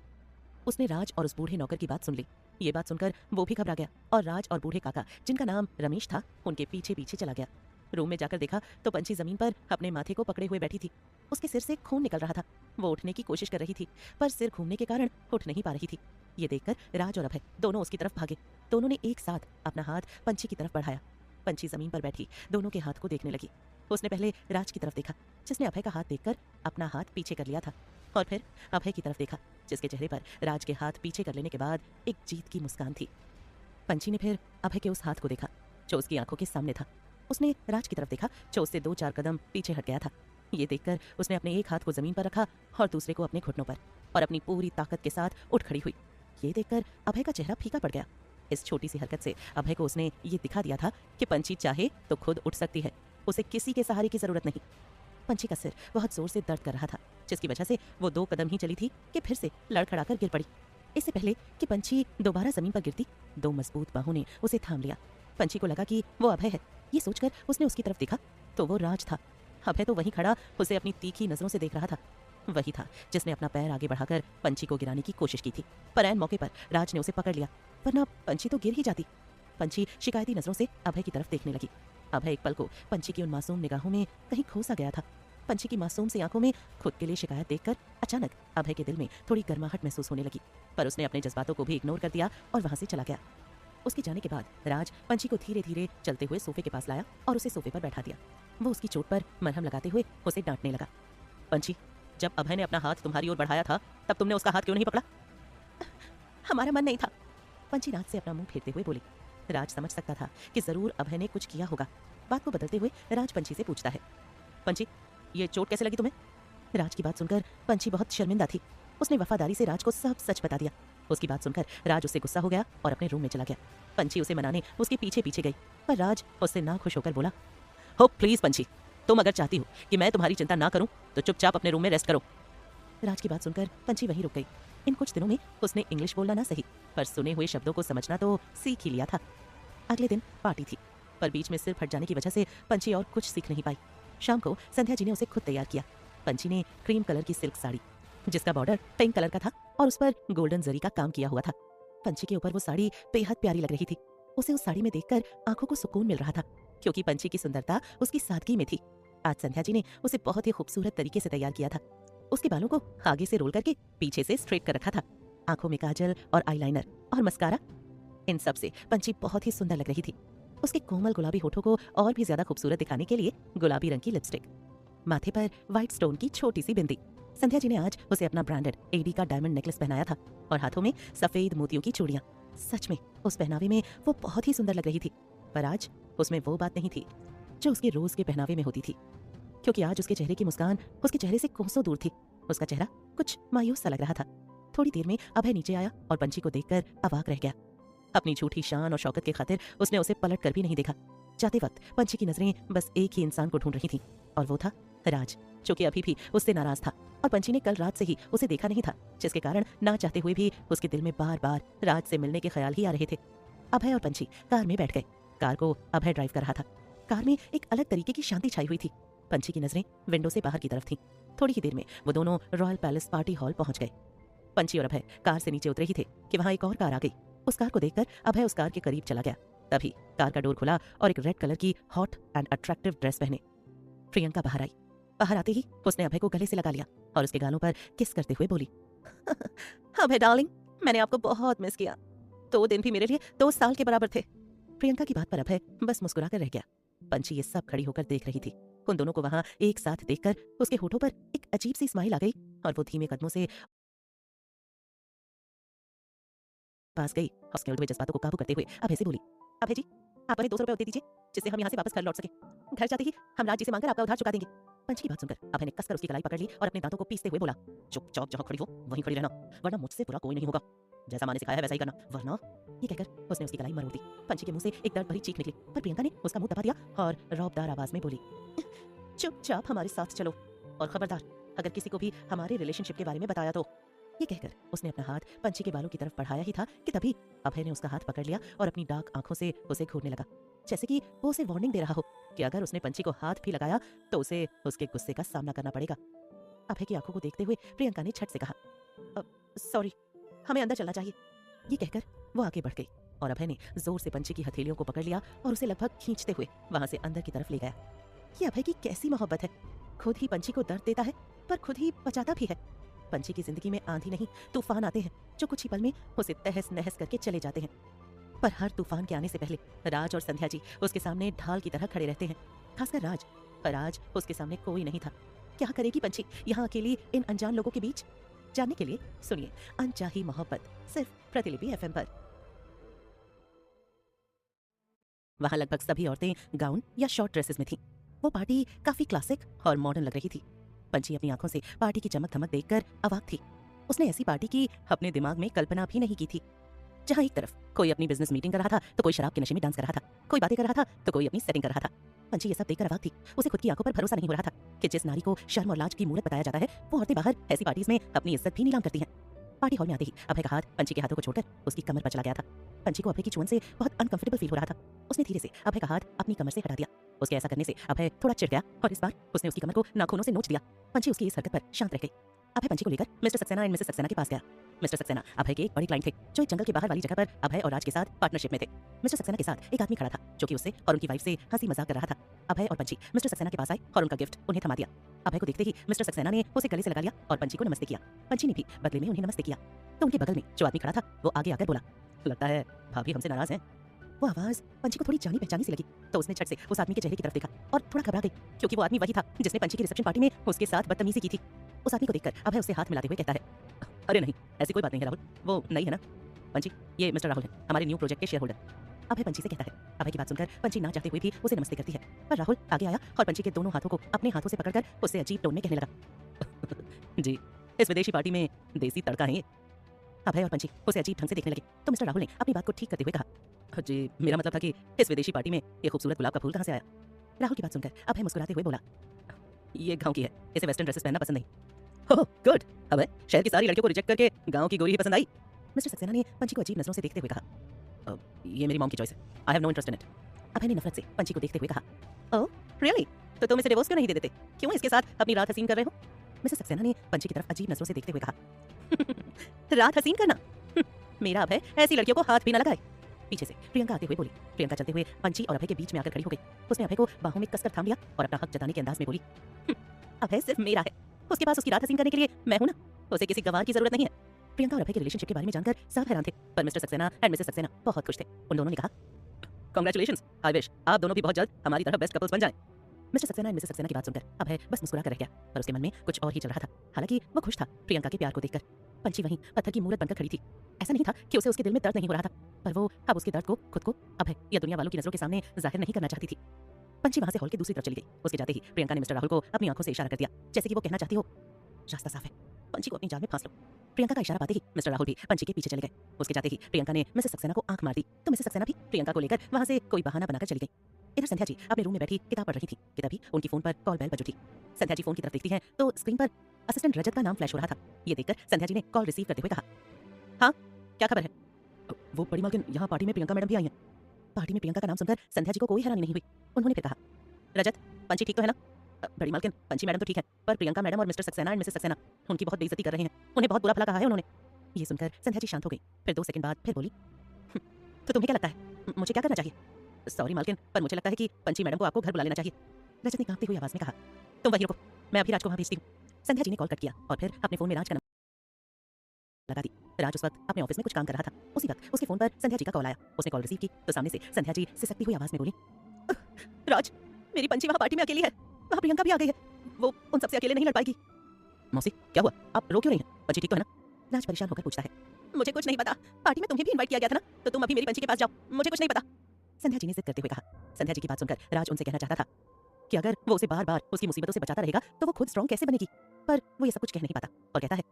उसने राज और उस बूढ़े नौकर की बात सुन ली। ये बात सुनकर वो भी घबरा गया और राज और बूढ़े काका, जिनका नाम रमेश था, उनके पीछे पीछे चला गया। रूम में जाकर देखा तो पंछी जमीन पर अपने माथे को पकड़े हुए बैठी थी। उसके सिर से खून निकल रहा था। वो उठने की कोशिश कर रही थी, पर सिर घूमने के कारण उठ नहीं पा रही थी। ये देखकर राज और अभय दोनों उसकी तरफ भागे। दोनों ने एक साथ अपना हाथ पंछी की तरफ बढ़ाया। पंछी जमीन पर बैठी दोनों के हाथ को देखने लगी। उसने पहले राज की तरफ देखा, जिसने अभय का हाथ देखकर अपना हाथ पीछे कर लिया था, और फिर अभय की तरफ देखा, जिसके चेहरे पर राज के हाथ पीछे कर लेने के बाद एक जीत की मुस्कान थी। पंछी ने फिर अभय के उस हाथ को देखा जो उसकी आंखों के सामने था। उसने राज की तरफ देखा जो उससे 2-4 कदम पीछे हट गया था। ये देखकर उसने अपने एक हाथ को जमीन पर रखा और दूसरे को अपने घुटनों पर और अपनी पूरी ताकत के साथ उठ खड़ी हुई। ये देखकर अभय का चेहरा फीका पड़ गया। इस छोटी सी हरकत से अभय को उसने ये दिखा दिया था कि पंछी चाहे तो खुद उठ सकती है, उसे किसी के सहारे की जरूरत नहीं। पंछी का सिर बहुत जोर से दर्द कर रहा था, जिसकी वजह से वो 2 कदम ही चली थी कि फिर से लड़खड़ाकर गिर पड़ी। इससे पहले कि पंछी दोबारा जमीन पर गिरती, 2 मजबूत बाहों ने उसे थाम लिया। पंछी को लगा कि वो अभय है। ये सोचकर उसने उसकी तरफ देखा तो वो राज था। अभय तो वहीं खड़ा उसे अपनी तीखी नजरों से देख रहा था। वही था जिसने अपना पैर आगे बढ़ाकर पंछी को गिराने की कोशिश की थी, पर ऐन मौके पर राज ने उसे पकड़ लिया, वरना पंछी तो गिर ही जाती। पंछी शिकायती नजरों से अभय की तरफ देखने लगी। अभय एक पल को पंछी की उन मासूम निगाहों में कहीं खो सा गया था। पंछी की मासूम सी आंखों में खुद के लिए शिकायत देखकर अचानक अभय के दिल में थोड़ी गर्माहट महसूस होने लगी, पर उसने अपने जज्बातों को भी इग्नोर कर दिया और वहां से चला गया। उसके जाने के बाद राज पंछी को धीरे धीरे चलते हुए सोफे के पास लाया और उसे सोफे पर बैठा दिया। वो उसकी चोट पर मरहम लगाते हुए उसे डांटने लगा। पंछी, जब अभय ने अपना हाथ तुम्हारी ओर बढ़ाया था तब तुमने उसका हाथ क्यों नहीं पकड़ा? हमारा मन नहीं था, पंछी राज से अपना मुंह फेरते हुए बोली। राज समझ सकता था कि जरूर अभय ने कुछ किया होगा। बात को बदलते हुए राज पंछी से पूछता है, पंछी, ये चोट कैसे लगी तुम्हें? राज की बात सुनकर पंछी बहुत शर्मिंदा थी। उसने वफादारी से राज को सब सच बता दिया। उसकी बात सुनकर राज उससे गुस्सा हो गया और अपने रूम में चला गया। पंछी उसे मनाने उसके पीछे पीछे गई, पर राज उससे ना खुश होकर बोला, हो प्लीज पंछी, तुम अगर चाहती हो कि मैं तुम्हारी चिंता ना करूं तो चुपचाप अपने रूम में रेस्ट करो। राज की बात सुनकर पंछी वहीं रुक गई। इन कुछ दिनों में उसने इंग्लिश बोलना ना सही, पर सुने हुए शब्दों को समझना तो सीख ही लिया था। अगले दिन पार्टी थी, पर बीच में सिर फट जाने की वजह से पंछी और कुछ सीख नहीं पाई। शाम को संध्या जी ने उसे खुद तैयार किया। पंछी ने क्रीम कलर की सिल्क साड़ी, जिसका बॉर्डर पिंक कलर का था और उस पर गोल्डन जरी का काम किया हुआ था। पंछी के ऊपर वो साड़ी बेहद प्यारी लग रही थी। उसे उस साड़ी में देखकर आंखों को सुकून मिल रहा था, क्योंकि पंछी की सुंदरता उसकी सादगी में थी। आज संध्या जी ने उसे बहुत ही खूबसूरत तरीके से तैयार किया था। उसके बालों को आगे से रोल करके पीछे से स्ट्रेट कर रखा था। आंखों में काजल और आईलाइनर और मस्कारा, इन सब से पंछी बहुत ही सुंदर लग रही थी। उसके कोमल गुलाबी होठों को और भी ज्यादा खूबसूरत दिखाने के लिए गुलाबी रंग की लिपस्टिक, माथे पर व्हाइट स्टोन की छोटी सी बिंदी। संध्या जी ने आज उसे अपना ब्रांडेड एडी का डायमंड नेकलेस पहनाया था और हाथों में सफेद मोतियों की चूड़ियां। सच में उस पहनावे में वो बहुत ही सुंदर लग रही थी, पर आज उसमें वो बात नहीं थी जो उसके रोज के पहनावे में होती थी, क्योंकि आज उसके चेहरे की मुस्कान उसके चेहरे से कोसों दूर थी। उसका चेहरा कुछ मायूस सा लग रहा था। थोड़ी देर में अभय नीचे आया और पंछी को देखकर अवाक रह गया। अपनी झूठी शान और शौकत की खातिर उसने उसे पलट कर भी नहीं देखा। जाते वक्त पंछी की नजरें बस एक ही इंसान को ढूंढ रही थीं, और वो था राज, जो कि अभी भी उससे नाराज था। और पंछी ने कल रात से ही उसे देखा नहीं था, जिसके कारण ना चाहते हुए भी उसके दिल में बार बार राज से मिलने के ख्याल ही आ रहे थे। अभय और पंछी कार में बैठ गए। कार को अभय ड्राइव कर रहा था। कार में एक अलग तरीके की शांति छाई हुई थी। पंछी की नजरें विंडो से बाहर की तरफ थीं। थोड़ी ही देर में वो दोनों रॉयल पैलेस पार्टी हॉल पहुंच गए। पंछी और अभय कार से नीचे उतरे ही थे कि वहां एक और कार आ गई। उस कार को देखकर अभय उस कार के करीब चला गया। तभी कार का डोर खुला और एक रेड कलर की हॉट एंड अट्रैक्टिव ड्रेस पहने प्रियंका बाहर आई। बाहर आते ही उसने अभय को गले से लगा लिया और उसके गालों पर किस करते हुए बोली, अभय डार्लिंग, मैंने आपको बहुत मिस किया। 2 दिन भी मेरे लिए 2 साल के बराबर थे। प्रियंका की बात पर अभय बस मुस्कुराकर रह गया। पंछी ये सब खड़ी होकर देख रही थी। उन दोनों को वहां एक साथ देखकर उसके होठों पर एक अजीब सी स्माइल आ गई और वो धीमे कदमों से पास गई। उसके उलटे हुए जज्बातों को काबू करते हुए अभय से बोली, अभय जी, आप हमें 200 रुपए दे दीजिए, जिससे हम यहाँ से वापस घर लौट सके। घर जाते ही हम राज जी से मांगकर आपका उधार चुका देंगे। पंछी की बात सुनकर अभय ने कसकर उसकी कलाई पकड़ ली और अपने दांतों को पीसते हुए बोला, चुपचाप जहाँ खड़ी हो वहीं खड़ी रहना, वरना मुझसे बुरा कोई नहीं होगा। जैसा माँ ने सिखाया है वैसा ही करना, वरना। ये कहकर उसने उसकी कलाई मरोड़ दी। पंछी के मुंह से एक दर्द भरी चीख निकली, पर प्रियंका ने उसका मुंह दबा दिया और रौबदार आवाज में बोली, चुपचाप हमारे साथ चलो, और खबरदार अगर किसी को भी हमारे रिलेशनशिप के बारे में बताया तो। ये कहकर उसने अपना हाथ पंछी के बालों की तरफ बढ़ाया ही था कि तभी अभय ने उसका हाथ पकड़ लिया और अपनी डार्क आंखों से उसे घूरने लगा, जैसे कि वो उसे वार्निंग दे रहा हो कि अगर उसने पंछी को हाथ भी लगाया तो उसे उसके गुस्से का सामना करना पड़ेगा। अभय की आंखों को देखते हुए प्रियंका ने झट से कहा, सॉरी, हमें अंदर चलना चाहिए। ये कहकर वो आगे बढ़ गई और अभय ने जोर से पंछी की हथेलियों को पकड़ लिया और उसे लगभग खींचते हुए वहां से अंदर की तरफ ले गया। ये अभय की कैसी मोहब्बत है, खुद ही पंछी को दर्द देता है पर खुद ही बचाता भी है। पंछी की जिंदगी में आंधी नहीं तूफान आते हैं जो कुछ ही पल में उसे तहस नहस करके चले जाते हैं, पर हर तूफान के आने से पहले राज और संध्या जी उसके सामने ढाल की तरह खड़े रहते हैं, खासकर राज। पर आज उसके सामने कोई नहीं था। क्या करेगी पंछी यहाँ अकेली इन अनजान लोगों के बीच? जानने के लिए सुनिए अनचाही मोहब्बत सिर्फ प्रतिलिपि FM पर। वहाँ लगभग सभी औरतें गाउन या शॉर्ट ड्रेसेस में थीं। वो पार्टी काफी क्लासिक और मॉडर्न लग रही थी। पंची अपनी आंखों से पार्टी की चमक धमक देखकर अवाक थी। उसने ऐसी पार्टी की अपने दिमाग में कल्पना भी नहीं की थी, जहाँ एक तरफ कोई अपनी बिजनेस मीटिंग कर रहा था तो कोई शराब के नशे में डांस कर रहा था, कोई बातें कर रहा था तो कोई अपनी सेटिंग कर रहा था। पंची ये सब देखकर अवाक थी। उसे खुद की आंखों पर भरोसा नहीं हो रहा था कि जिस नारी को शर्म और लाज की मूरत बताया जाता है, वो औरतें बाहर ऐसी पार्टीज में अपनी इज्जत भी नीलाम करती हैं। पार्टी हॉल में आते ही अभय का हाथ पंची के हाथों को छोड़कर उसकी कमर पर चला गया था। पंची को अभय की चुअन से बहुत अनकंफर्टेबल फील हो रहा था। उसने धीरे से अभय का हाथ अपनी कमर से हटा दिया। उसके ऐसा करने से अभय थोड़ा चिढ़ गया और इस बार उसने उसकी कमर को नाखूनों से नोच दिया। पंची उसकी इस हरकत पर शांत रह गई। अभय पंची को लेकर mister Saxena and Mrs Saxena के पास गया। मिस्टर सक्सेना अभय के एक बड़े क्लाइंट थे, जो एक जंगल के बाहर वाली जगह पर अभय और राज के साथ पार्टनरशिप में थे। मिस्टर सक्सेना के साथ एक आदमी खड़ा था, जो कि उससे और उनकी वाइफ से हंसी मजाक कर रहा था। अभय और पंची मिस्टर सक्सेना के पास आए और उनका गिफ्ट उन्हें थमा दिया। अभय को देखते ही मिस्टर सक्सेना ने उसे गले से लगा लिया और पंची को नमस्ते किया। पंची ने भी बदले में उन्हें नमस्ते किया। तो उनके बगल में जो आदमी खड़ा था वो आगे आकर बोला, लगता है भाभी हमसे नाराज हैं। वो आवाज पंची को थोड़ी जानी पहचानी सी लगी, तो उसने झट से उस आदमी के चेहरे की तरफ देखा और थोड़ा घबरा गई, क्योंकि वो आदमी वही था जिसने पंची की रिसेप्शन पार्टी में उसके साथ बदतमीजी की थी। उस आदमी को देखकर अभय उससे हाथ मिलाते हुए कहता है, अरे नहीं, ऐसी कोई बात नहीं है राहुल, वो नई है ना। पंची, ये मिस्टर राहुल है, हमारे न्यू प्रोजेक्ट के शेयर होल्डर। अभय पंची से कहता है। अभय की बात सुनकर पंची ना चाहते हुए भी उसे नमस्ते करती है, पर राहुल आगे आया और पंची के दोनों हाथों को अपने हाथों से पकड़कर उससे अजीब टोन में कहने लगा, जी, इस विदेशी पार्टी में देसी तड़का है ये। अभय और पंची उसे अजीब ढंग से देखने लगे, तो मिस्टर राहुल ने अपनी बात को ठीक करते हुए कहा, जी, मेरा मतलब था कि इस विदेशी पार्टी में ये खूबसूरत गुलाब का फूल कहाँ से आया। राहुल की बात सुनकर अभय मुस्कुराते हुए बोला, ये गांव की है, इसे वेस्टर्न ड्रेसेस पहनना पसंद नहीं। ओह गुड, अभय शहर की सारी लड़कियों को रिजेक्ट करके गांव की गोरी ही पसंद आई। मिस्टर सक्सेना ने पंची को अजीब नजरों से देखते हुए कहा, ये मेरी मॉम की चॉइस है, I have no interest in it. Abhay ने नफरत से पंची को देखते हुए कहा, ओह रियली, तो तुम इसे डिवोर्स क्यों नहीं दे देते, क्यों इसके साथ अपनी रात हसीन कर रहे हो। मिस्टर सक्सेना ने पंची की तरफ अजीब नजरों से देखते हुए कहा, रात हसीन करना, मेरा अभय ऐसी लड़कियों को हाथ भी ना लगाए। पीछे से प्रियंका आते हुए बोली। प्रियंका चलते हुए पंची और अभय के बीच में आकर खड़ी हो गई। उसने अभय को बाहों में कसकर थाम लिया और अपना हक जताने के अंदाज में बोली, अभय सिर्फ मेरा है, उसके पास उसकी रात हसीन करने के लिए मैं हूं ना, उसे किसी गवार की जरूरत नहीं है। प्रियंका और अभय के रिलेशनशिप के बारे में जानकर सब हैरान थे, पर mister Saxena and Mrs Saxena बहुत खुश थे। उन दोनों ने कहा, कांग्रेचुलेशंस, आई विश आप दोनों भी बहुत जल्द हमारी तरह बेस्ट कपल्स बन जाएं। Mister Saxena and Mrs Saxena की बात सुनकर अभय बस मुस्कुरा कर रह गया, पर उसके मन में कुछ और ही चल रहा था। हालांकि वो खुश था प्रियंका के प्यार को देखकर। पंची वहीं पत्थर की मूरत बनकर खड़ी थी। ऐसा नहीं था कि उसे उसके दिल में दर्द नहीं हो रहा था, पर वो अब उसके दर्द को खुद को अभय या दुनिया वालों की नजरों के सामने जाहिर नहीं करना चाहती थी। पंची वहां से हॉल के दूसरी तरफ चली गई। उसके जाते ही प्रियंका ने मिस्टर राहुल को अपनी आंखों से इशारा कर दिया, जैसे कि वो कहना चाहती हो, रास्ता साफ है, पंची को अपनी जाल में फांस लो। प्रियंका का इशारा पाते ही मिस्टर राहुल भी पंची के पीछे चले गए। उसके जाते ही प्रियंका ने मिसेस सक्सेना को आंख मार दी, तो मिसेस सक्सेना भी प्रियंका को लेकर वहां से कोई बहाना बनाकर चली गई। इधर संध्या जी अपने रूम में बैठी किताब पढ़ रही थी कि तभी उनकी फोन पर कॉल बेल बज उठी। संध्या जी फोन की तरफ देखती हैं तो स्क्रीन पर असिस्टेंट रजत का नाम फ्लैश हो रहा था। ये देखकर संध्या जी ने कॉल रिसीव करते हुए कहा, हाँ क्या खबर है। वो बड़ी मालकिन, यहाँ पार्टी में प्रियंका मैडम भी आई हैं। पार्टी में प्रियंका का नाम सुनकर संध्या जी को कोई हैरानी नहीं हुई। उन्होंने फिर कहा, रजत पंची ठीक तो है ना। बड़ी मालकिन, पंची मैडम तो ठीक है, पर प्रियंका मैडम और mister Saxena and Mrs Saxena उनकी बहुत बेइज्जती कर रहे हैं, उन्हें बहुत बुरा भला कहा है उन्होंने। ये सुनकर संध्या जी शांत हो गई, फिर 2 सेकंड बाद फिर बोली, तो तुम्हें क्या लगता है मुझे क्या करना चाहिए। सॉरी मालकिन, पर मुझे लगता है कि पंची मैडम को आपको घर बुला लेना चाहिए। रजत ने कांपती हुई आवाज में कहा, तुम वहीं रुको, मैं अभी राज को वहां भेजती हूँ। संध्या जी ने कॉल कट किया और फिर अपने फोन में राज का नंबर लगा दी। राज उस वक्त अपने ऑफिस में कुछ काम कर रहा था। उसी वक्त उसके फोन पर संध्या जी का कॉल आया। उसने कॉल रिसीव की तो सामने से संध्या जी सिसकती हुई आवाज में बोली, राज मेरी पंची वहां पार्टी में अकेली है, वहां प्रियंका भी आ गई है, वो उन सबसे अकेले नहीं लड़ पाएगी। मौसी क्या हुआ, आप रो क्यों नहीं है, पंची ठीक तो है ना। राज परेशान होकर पूछता है, मुझे कुछ नहीं पता, पार्टी में तुम्हें भी इनवाइट किया गया था ना, तो तुम अभी मेरी पंची के पास जाओ, मुझे कुछ नहीं पता। संध्या जी ने जिद करते हुए कहा। संध्या जी की बात सुनकर राज उनसे कहना चाहता था कि अगर वो उसे बार बार उसकी मुसीबतों से बचाता रहेगा तो वो खुद स्ट्रॉन्ग कैसे बनेगी, पर वो ये सब कुछ कह नहीं पाता और कहता है,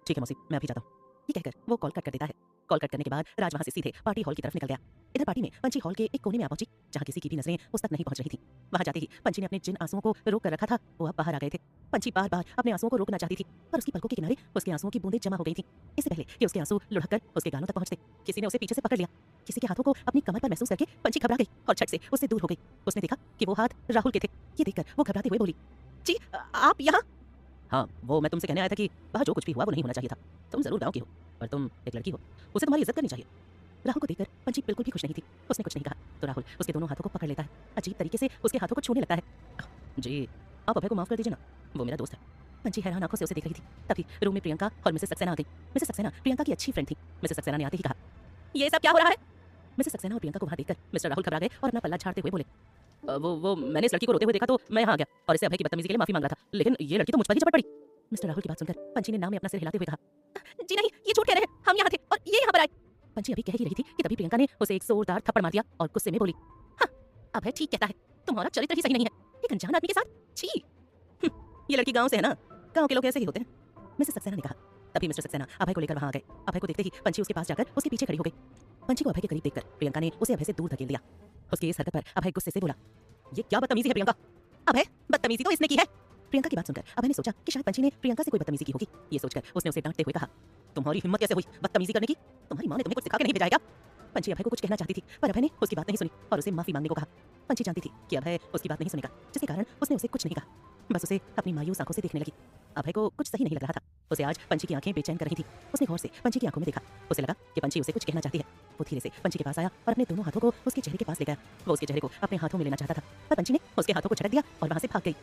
ठीक है मौसी, मैं अभी जाता हूँ। ये कहकर वो कॉल कट कर देता है। कॉल कट करने के बाद राज वहां से सीधे पार्टी हॉल की तरफ निकल गया। इधर पार्टी में पंची हॉल के एक कोने में आ पहुंची, जहां किसी की भी नजरें उस तक नहीं पहुंच रही थी। वहां जाते ही पंची ने अपने जिन आंसुओं को रोक कर रखा था वो अब बाहर आ गए थे। पंची बार बार अपने आंसुओं को रोकना चाहती थी, पर उसकी पलकों के किनारे उसके आंसुओं की बूंदें जमा हो गई थी। इससे पहले कि उसके आंसू लुढ़क कर उसके गालों तक पहुंचते, किसी ने उसे पीछे से पकड़ लिया। किसी के हाथों को अपनी कमर पर महसूस करके पंची घबरा गई और झट से उससे दूर हो गई। उसने देखा कि वो हाथ राहुल के थे। ये देखकर वो घबराते हुए बोली, जी आप यहाँ। हाँ, वो मैं तुमसे कहने आया था कि वहाँ जो कुछ भी हुआ वो नहीं होना चाहिए था। तुम जरूर गाँव की हो, पर तुम एक लड़की हो, उसे तुम्हारी इज्जत करनी चाहिए। राहुल को देखकर पंची बिल्कुल भी खुश नहीं थी। उसने कुछ नहीं कहा तो राहुल उसके दोनों हाथों को पकड़ लेता है। अजीब तरीके से उसके हाथों को छूने लगता है। जी आप अभय को माफ कर दीजिए ना, वो मेरा दोस्त है। पंची हैरान आंखों से उसे देख रही थी। तभी रूम में प्रियंका और मिसेस सक्सेना आ गई। मिसेस सक्सेना प्रियंका की अच्छी फ्रेंड थी। मिसेस सक्सेना ने आते ही कहा, ये सब क्या हो रहा है। मिसेस सक्सेना और प्रियंका को वहां देखकर मिस्टर राहुल घबरा गए और अपना पल्ला झाड़ते हुए बोले, वो मैंने इस लड़की को रोते हुए देखा तो मैं यहाँ आ गया और इसे अभय की बदतमीजी के लिए माफी मांग रहा था, लेकिन ये लड़की तो मुझ पर ही झपट पड़ी। मिस्टर राहुल की बात सुनकर पंची ने नाम में अपना सिर हिलाते हुए कहा, जी नहीं, ये झूठ कह रहे हैं, हम यहाँ थे और ये यहाँ पर आए। पंची अभी कह ही रही थी कि तभी प्रियंका ने उसे एक जोरदार थप्पड़ मार दिया और गुस्से में बोली, हाँ अभय ठीक कहता है, तुम्हारा चरित्र ही सही नहीं है, एक अनजान आदमी के साथ। छी। ये लड़की गांव से है ना, गांव के लोग ऐसे ही होते हैं, मिसेस सक्सेना ने कहा। तभी मिस्टर सक्सेना अभय को लेकर वहां आ गए। अभय को देखते ही पंची उसके पास जाकर उसके पीछे खड़ी हो गई। पंची को अभय के करीब देखकर प्रियंका ने उसे अभय से दूर धकेल दिया। उसकी इस हरकत पर अभय गुस्से से बोला, ये क्या बदतमीजी है प्रियंका? अभय, बदतमीजी तो इसने की है। प्रियंका की बात सुनकर अभय ने सोचा कि शायद पंची ने प्रियंका से कोई बदतमीजी की होगी। ये सोचकर उसने उसे डांटते हुए कहा, तुम्हारी हिम्मत कैसे हुई बदतमीजी करने की? तुम्हारी मां ने तुम्हें कुछ सिखा के नहीं भेजा है क्या? पंची अभय को कुछ कहना चाहती थी, पर अभय ने उसकी बात नहीं सुनी और उसे माफी मांगने को कहा। पंची जानती थी कि अभय उसकी बात नहीं सुनेगा, जिसके कारण उसने उसे कुछ नहीं कहा, बस उसे अपनी मायूस आंखों से देखने लगी। अभय को कुछ सही नहीं लग रहा था। उसे आज पंची की आंखें बेचैन कर रही थी। उसने गौर से पंची की आंखों में देखा। उसे लगा कि पंची उसे कुछ कहना चाहती है। वो धीरे से पंची के पास आया और अपने दोनों हाथों को उसके चेहरे के पास ले गया। वो उसके चेहरे को अपने हाथों में लेना चाहता था, पर पंची ने उसके हाथों को झटक दिया और वहां से भाग गई।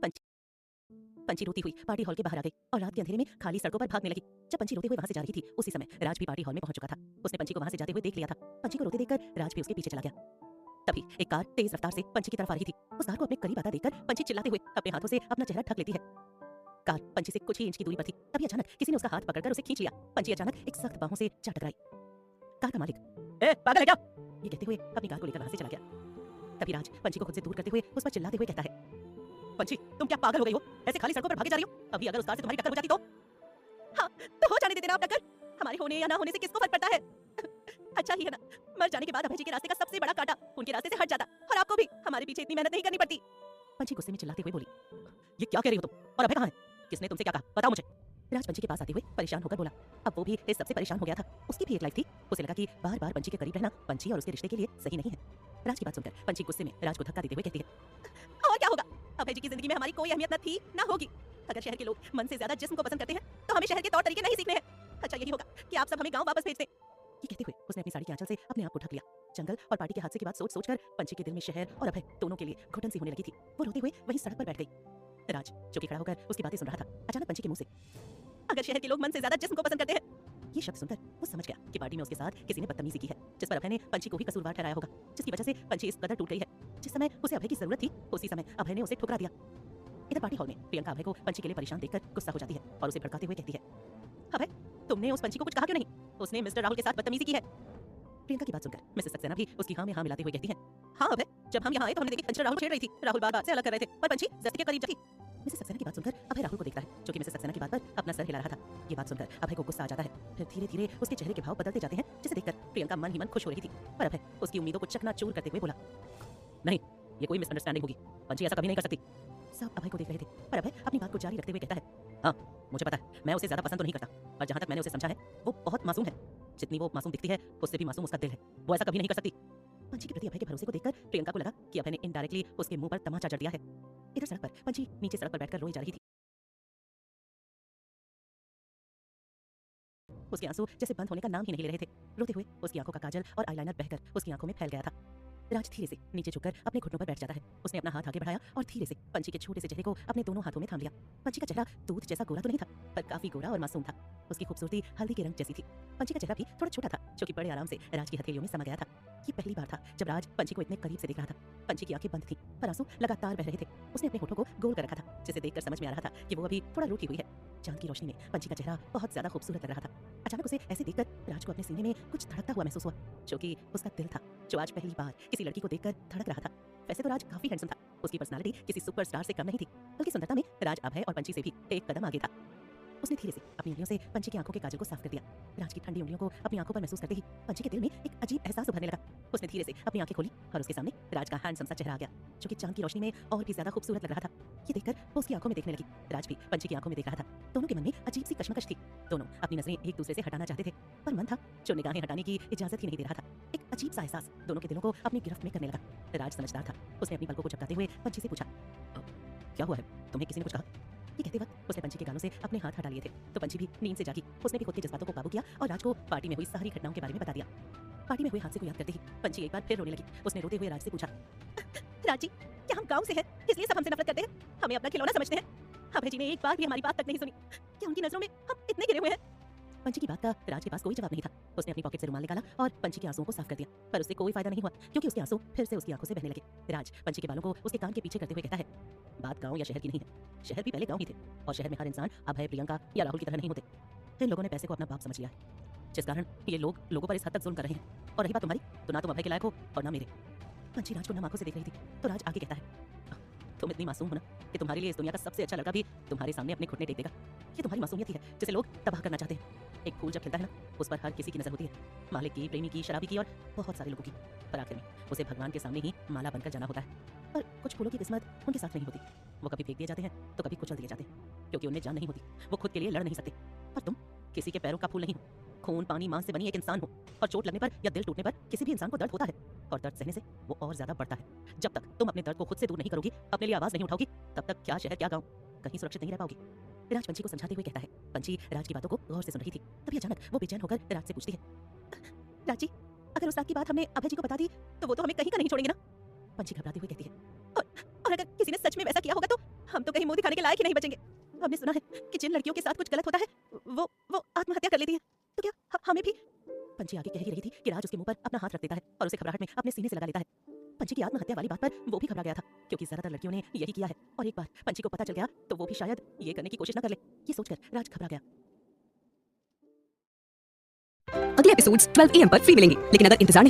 पंची पंची रोती हुई पार्टी हॉल के बाहर आ गई और रात के अंधेरे में खाली सड़कों पर भागने लगी। जब पंची रोते हुए वहां से जा रही थी, उसी समय राज भी पार्टी हॉल में पहुंच चुका था। उसने पंची को वहां से जाते हुए देख लिया था। पंची को रोते देखकर राज भी उसके पीछे चला गया। तभी एक कार तेज रफ्तार से पंची की तरफ आ रही थी। उस कार को अपने करीब आता देखकर पंची चिल्लाते हुए अपने हाथों से अपना चेहरा ढक लेती है। कार पंची से कुछ ही इंच की दूरी पर थी। तभी अचानक किसी ने उसका हाथ पकड़कर उसे खींच लिया। पंची अचानक एक सख्त बाहों से जा टकराई। कार का मालिक, ए पागल है क्या? ये कहते हुए अपनी कार को लेकर वहां से चला गया। तभी राज पंची को खुद से दूर करते हुए उस पर चिल्लाते हुए कहता है, पंची तुम क्या पागल हो गई हो? ऐसे खाली सड़कों पर भागे जा रही हो? अभी अगर उस कार से तुम्हारी टक्कर हो जाती तो? हाँ, तो हो जाने देते ना आप टक्कर। हमारे होने या ना होने से किसको फर्क पड़ता है? अच्छा ही है ना, मर जाने के बाद अभय जी के रास्ते का सबसे बड़ा कांटा उनके रास्ते से हट जाता और आपको भी हमारे पीछे इतनी मेहनत नहीं करनी पड़ती। पंची गुस्से में चिल्लाते हुए बोली, ये क्या कह रही हो तुम? और अभय कहाँ है? किसने तुमसे क्या कहा? बताओ मुझे। राज पंची के पास आते हुए परेशान होकर बोला। अब वो भी इस सबसे परेशान हो गया था। उसकी भी एक लाइफ थी। उसे लगा कि बार बार पंची के करीब रहना पंची और उसके रिश्ते के लिए सही नहीं है। राज की बात सुनकर पंची गुस्से में राज को धक्का देते हुए कहती है, और क्या होगा? अभय जी की जिंदगी में हमारी कोई अहमियत न थी ना होगी। अगर शहर के लोग मन से ज्यादा जिस्म को पसंद करते हैं तो हमें शहर के तौर तरीके नहीं सीखने हैं। अच्छा यही होगा कि आप सब हमें गांव वापस भेज दें। ये कहते हुए उसने अपनी साड़ी के आंचल से अपने आप को ढक लिया। जंगल और पार्टी के हादसे की बात सोच सोचकर पंची के दिल में शहर और अभय दोनों के लिए घुटन सी होने लगी थी। वो रोते हुए वहीं सड़क पर बैठ गई। राज जो कि खड़ा होकर उसकी बातें सुन रहा था, अचानक पंची के मुंह से, अगर शहर के लोग मन से ज्यादा जिस्म को पसंद करते हैं, ये शब्द सुनकर वो समझ गया कि पार्टी में उसके साथ किसी ने बदतमीजी की है, जिस पर अभय ने पंची को ही कसूरवार ठहराया होगा, जिसकी वजह से पंची इस कदर टूट गई है। जिस समय उसे अभय की जरूरत थी, उसी समय अभय ने उसे ठुकरा दिया। इधर पार्टी हॉल में प्रियंका अभय को पंची के लिए परेशान देखकर गुस्सा हो जाती है और उसे भड़काते हुए कहती है, अभय तुमने उस पंची को कुछ कहा क्यों नहीं? उसने मिस्टर राहुल के साथ बदतमीजी की है। प्रियंका की बात सुनकर मिसेस सक्सेना भी उसकी हाँ में हाँ मिलाते हुए कहती है, हाँ अभय, जब हम यहाँ आए तो हमने देखी पंची राहुल छेड़ रही थी। राहुल बार बार से अलग कर रहे थे पर पंची जस्ती के करीब जाती। मिसेस सक्सेना की बात सुनकर अभय राहुल को देखता है, जो कि मिसेस सक्सेना की बात पर अपना सर हिला रहा था। ये बात सुनकर अभय को गुस्सा आ जाता है। फिर धीरे धीरे उसके चेहरे के भाव बदलते जाते हैं, जिसे देखकर प्रियंका मन ही मन खुश हो रही थी। पर अभय उसकी उम्मीदों को चकनाचूर करते हुए बोला, नहीं, ये कोई मिसअंडरस्टैंडिंग होगी। पंची ऐसा कभी नहीं कर सकती। सब अभय को देख रहे थे, पर अभय अपनी बात को जारी रखते हुए कहता है, हाँ मुझे पता है, मैं उसे ज्यादा पसंद तो नहीं करता, पर जहाँ तक मैंने उसे समझा है वो बहुत मासूम है। जितनी वो मासूम दिखती है उससे भी मासूम उसका दिल है। वो ऐसा कभी नहीं कर सकती। पंची के प्रति अभय के भरोसे को देखकर प्रियंका को लगा कि अभय ने इनडायरेक्टली उसके मुंह पर तमाचा जड़ दिया है। इधर सड़क पर पंची नीचे सड़क पर बैठकर रोई जा रही थी। उसके आंसू जैसे बंद होने का नाम ही नहीं ले रहे थे। रोते हुए उसकी आंखों का काजल और आईलाइनर बहकर उसकी आंखों में फैल गया था। राज धीरे से नीचे झुककर अपने घुटनों पर बैठ जाता है। उसने अपना हाथ आगे बढ़ाया और धीरे से पंची के छोटे से चेहरे को अपने दोनों हाथों में थाम लिया। पंची का चेहरा दूध जैसा गोरा तो नहीं था, पर काफी गोरा और मासूम था। उसकी खूबसूरती हल्दी के रंग जैसी थी। पंची का चेहरा भी थोड़ा छोटा था, जो कि बड़े आराम से राज की हथेलियों में समा गया था। ये पहली बार था जब राज पंची को इतने करीब से देख रहा था। पंची की आंखें बंद थी, पर आंसू लगातार बह रहे थे। उसने अपने होठों को गोल कर रखा था, जिसे देखकर समझ में आ रहा था कि वो अभी थोड़ा रूठी हुई है। चांद की रोशनी में पंची का चेहरा बहुत ज्यादा खूबसूरत लग रहा था। अचानक उसे ऐसे देखकर राज को अपने सीने में कुछ धड़कता हुआ महसूस हुआ, जो कि उसका दिल था, जो आज पहली बार किसी लड़की को देखकर धड़क रहा था। वैसे तो राज काफी हैंडसम था। उसकी पर्सनालिटी किसी सुपरस्टार से कम नहीं थी, बल्कि सुंदरता में राज अभय और पंची से भी एक कदम आगे था। उसने धीरे से अपनी उंगलियों से पंची की आंखों के काजल को साफ कर दिया। राज की ठंडी उंगलियों को अपनी आंखों पर महसूस करते ही पंची के दिल में एक अजीब एहसास उभरने लगा। उसने धीरे से अपनी आंखें खोली और उसके सामने राज का हैंडसम सा चेहरा आ गया, जो कि चांद की रोशनी में और भी ज्यादा खूबसूरत लग रहा था। ये देखकर वो उसकी आंखों में देखने लगी। राज भी पंची की आंखों में देख रहा था। दोनों के मन में अजीब सी कश्मकश थी। दोनों अपनी नजरें एक दूसरे से हटाना चाहते थे, पर मन था जो निगाहें हटाने की इजाजत ही नहीं दे रहा था। एक अजीब सा एहसास दोनों के दिलों को अपनी गिरफ्त में करने लगा। राज समझदार था। उसने अपनी पलकों को झपकाते हुए पंची से पूछा, क्या हुआ है? तुम्हें किसी ने कुछ कहा? ये कहते वक्त उसने पंची के गालों से अपने हाथ हटा लिए थे, तो पंची भी नींद से जागी। उसने भी खुद के जज्बातों को काबू किया और राज को पार्टी में हुई सारी घटनाओं के बारे में बता दिया। पार्टी में हुए हादसे को याद करते ही पंची एक बार फिर रोने लगी। उसने रोते हुए राज से पूछा, राज जी, क्या हम गांव से हैं इसलिए सब हमसे नफरत करते हैं? हमें अपना खिलौना समझते हैं? अभय जी ने एक बार भी हमारी बात तक नहीं सुनी। क्या उनकी नजरों में हम इतने गिरे हुए हैं? पंची की बात का राज के पास कोई जवाब नहीं था। उसने अपनी पॉकेट से रुमाल निकाला और पंची के आंसुओं को साफ कर दिया, पर उससे कोई फायदा नहीं हुआ, क्योंकि उसके आंसू फिर से उसकी आंखों से बहने लगे। राज पंची के बालों को उसके कान के पीछे करते हुए कहता है, बात गांव या शहर की नहीं है। शहर भी पहले गांव ही थे, और शहर में हर इंसान अभय, प्रियंका या राहुल की तरह नहीं होते। इन लोगों ने पैसे को अपना बाप समझ लिया है। जिस कारण ये लोग लोगों पर इस हद तक जुल्म कर रहे हैं। और रही बात तुम्हारी, तो ना तुम अभय के लायक हो और ना मेरे। पंछी राज को नम आंखों से देख रही थी तो राज आगे कहता है, तुम इतनी मासूम हो ना कि तुम्हारे लिए इस दुनिया का सबसे अच्छा लड़का भी तुम्हारे सामने अपने घुटने टेक देगा। ये तुम्हारी मासूमियत ही है जिसे लोग तबाह करना चाहते हैं। एक फूल जब खिलता है ना, उस पर हर किसी की नजर होती है, मालिक की, प्रेमी की, शराबी की और बहुत सारे लोगों की। पर आखिर में उसे भगवान के सामने ही माला बनकर जाना होता है। पर कुछ फूलों की किस्मत उनके साथ नहीं होती। वो कभी फेंक दिए जाते हैं तो कभी कुचल दिए जाते हैं, क्योंकि उन्हें जान नहीं होती। वो खुद के लिए लड़ नहीं सकते। पर तुम किसी के पैरों का फूल नहीं हो, खून पानी मांस से बनी एक इंसान हो। और चोट लगने पर या दिल टूटने पर किसी भी इंसान को दर्द होता है, और दर्द सहने से वो और ज्यादा बढ़ता है। जब तक तुम अपने दर्द को खुद से दूर नहीं करोगी, अपने लिए आवाज नहीं उठाओगी, तब तक क्या शहर क्या गांव कहीं सुरक्षित नहीं रह पाओगी। राज पंछी को समझाते हुए कहता है। पंछी राज की बातों को गौर से सुन रही थी। तभी अचानक वो बेचैन होकर राज से पूछती है, राज जी, अगर उस रात की बात हमने अभय जी को बता दी तो वो तो हमें कहीं का नहीं छोड़ेंगे ना? पंछी घबराते हुए कहती है, और अगर किसी ने सच में वैसा किया होगा तो हम तो कहीं मुंह दिखाने के लायक ही नहीं बचेंगे। हमने सुना है कि जिन लड़कियों के साथ कुछ गलत होता है वो आत्महत्या कर लेती है। तो क्या हमें भी? पंछी आगे कह ही रही थी कि राज उसके मुंह पर अपना हाथ रख देता है और उसे घबराहट में अपने सीने से लगा लेता है। पंछी की आत्महत्या वाली बात पर वो भी घबरा गया था, क्योंकि ज्यादातर लड़कियों ने यही किया है। और एक बार पंछी को पता चल गया तो वो भी शायद ये करने की कोशिश न कर ले। ये सोचकर राज घबरा गया। अगले एपिसोड्स 12 AM पर फ्री मिलेंगे, लेकिन अगर इंतजार नहीं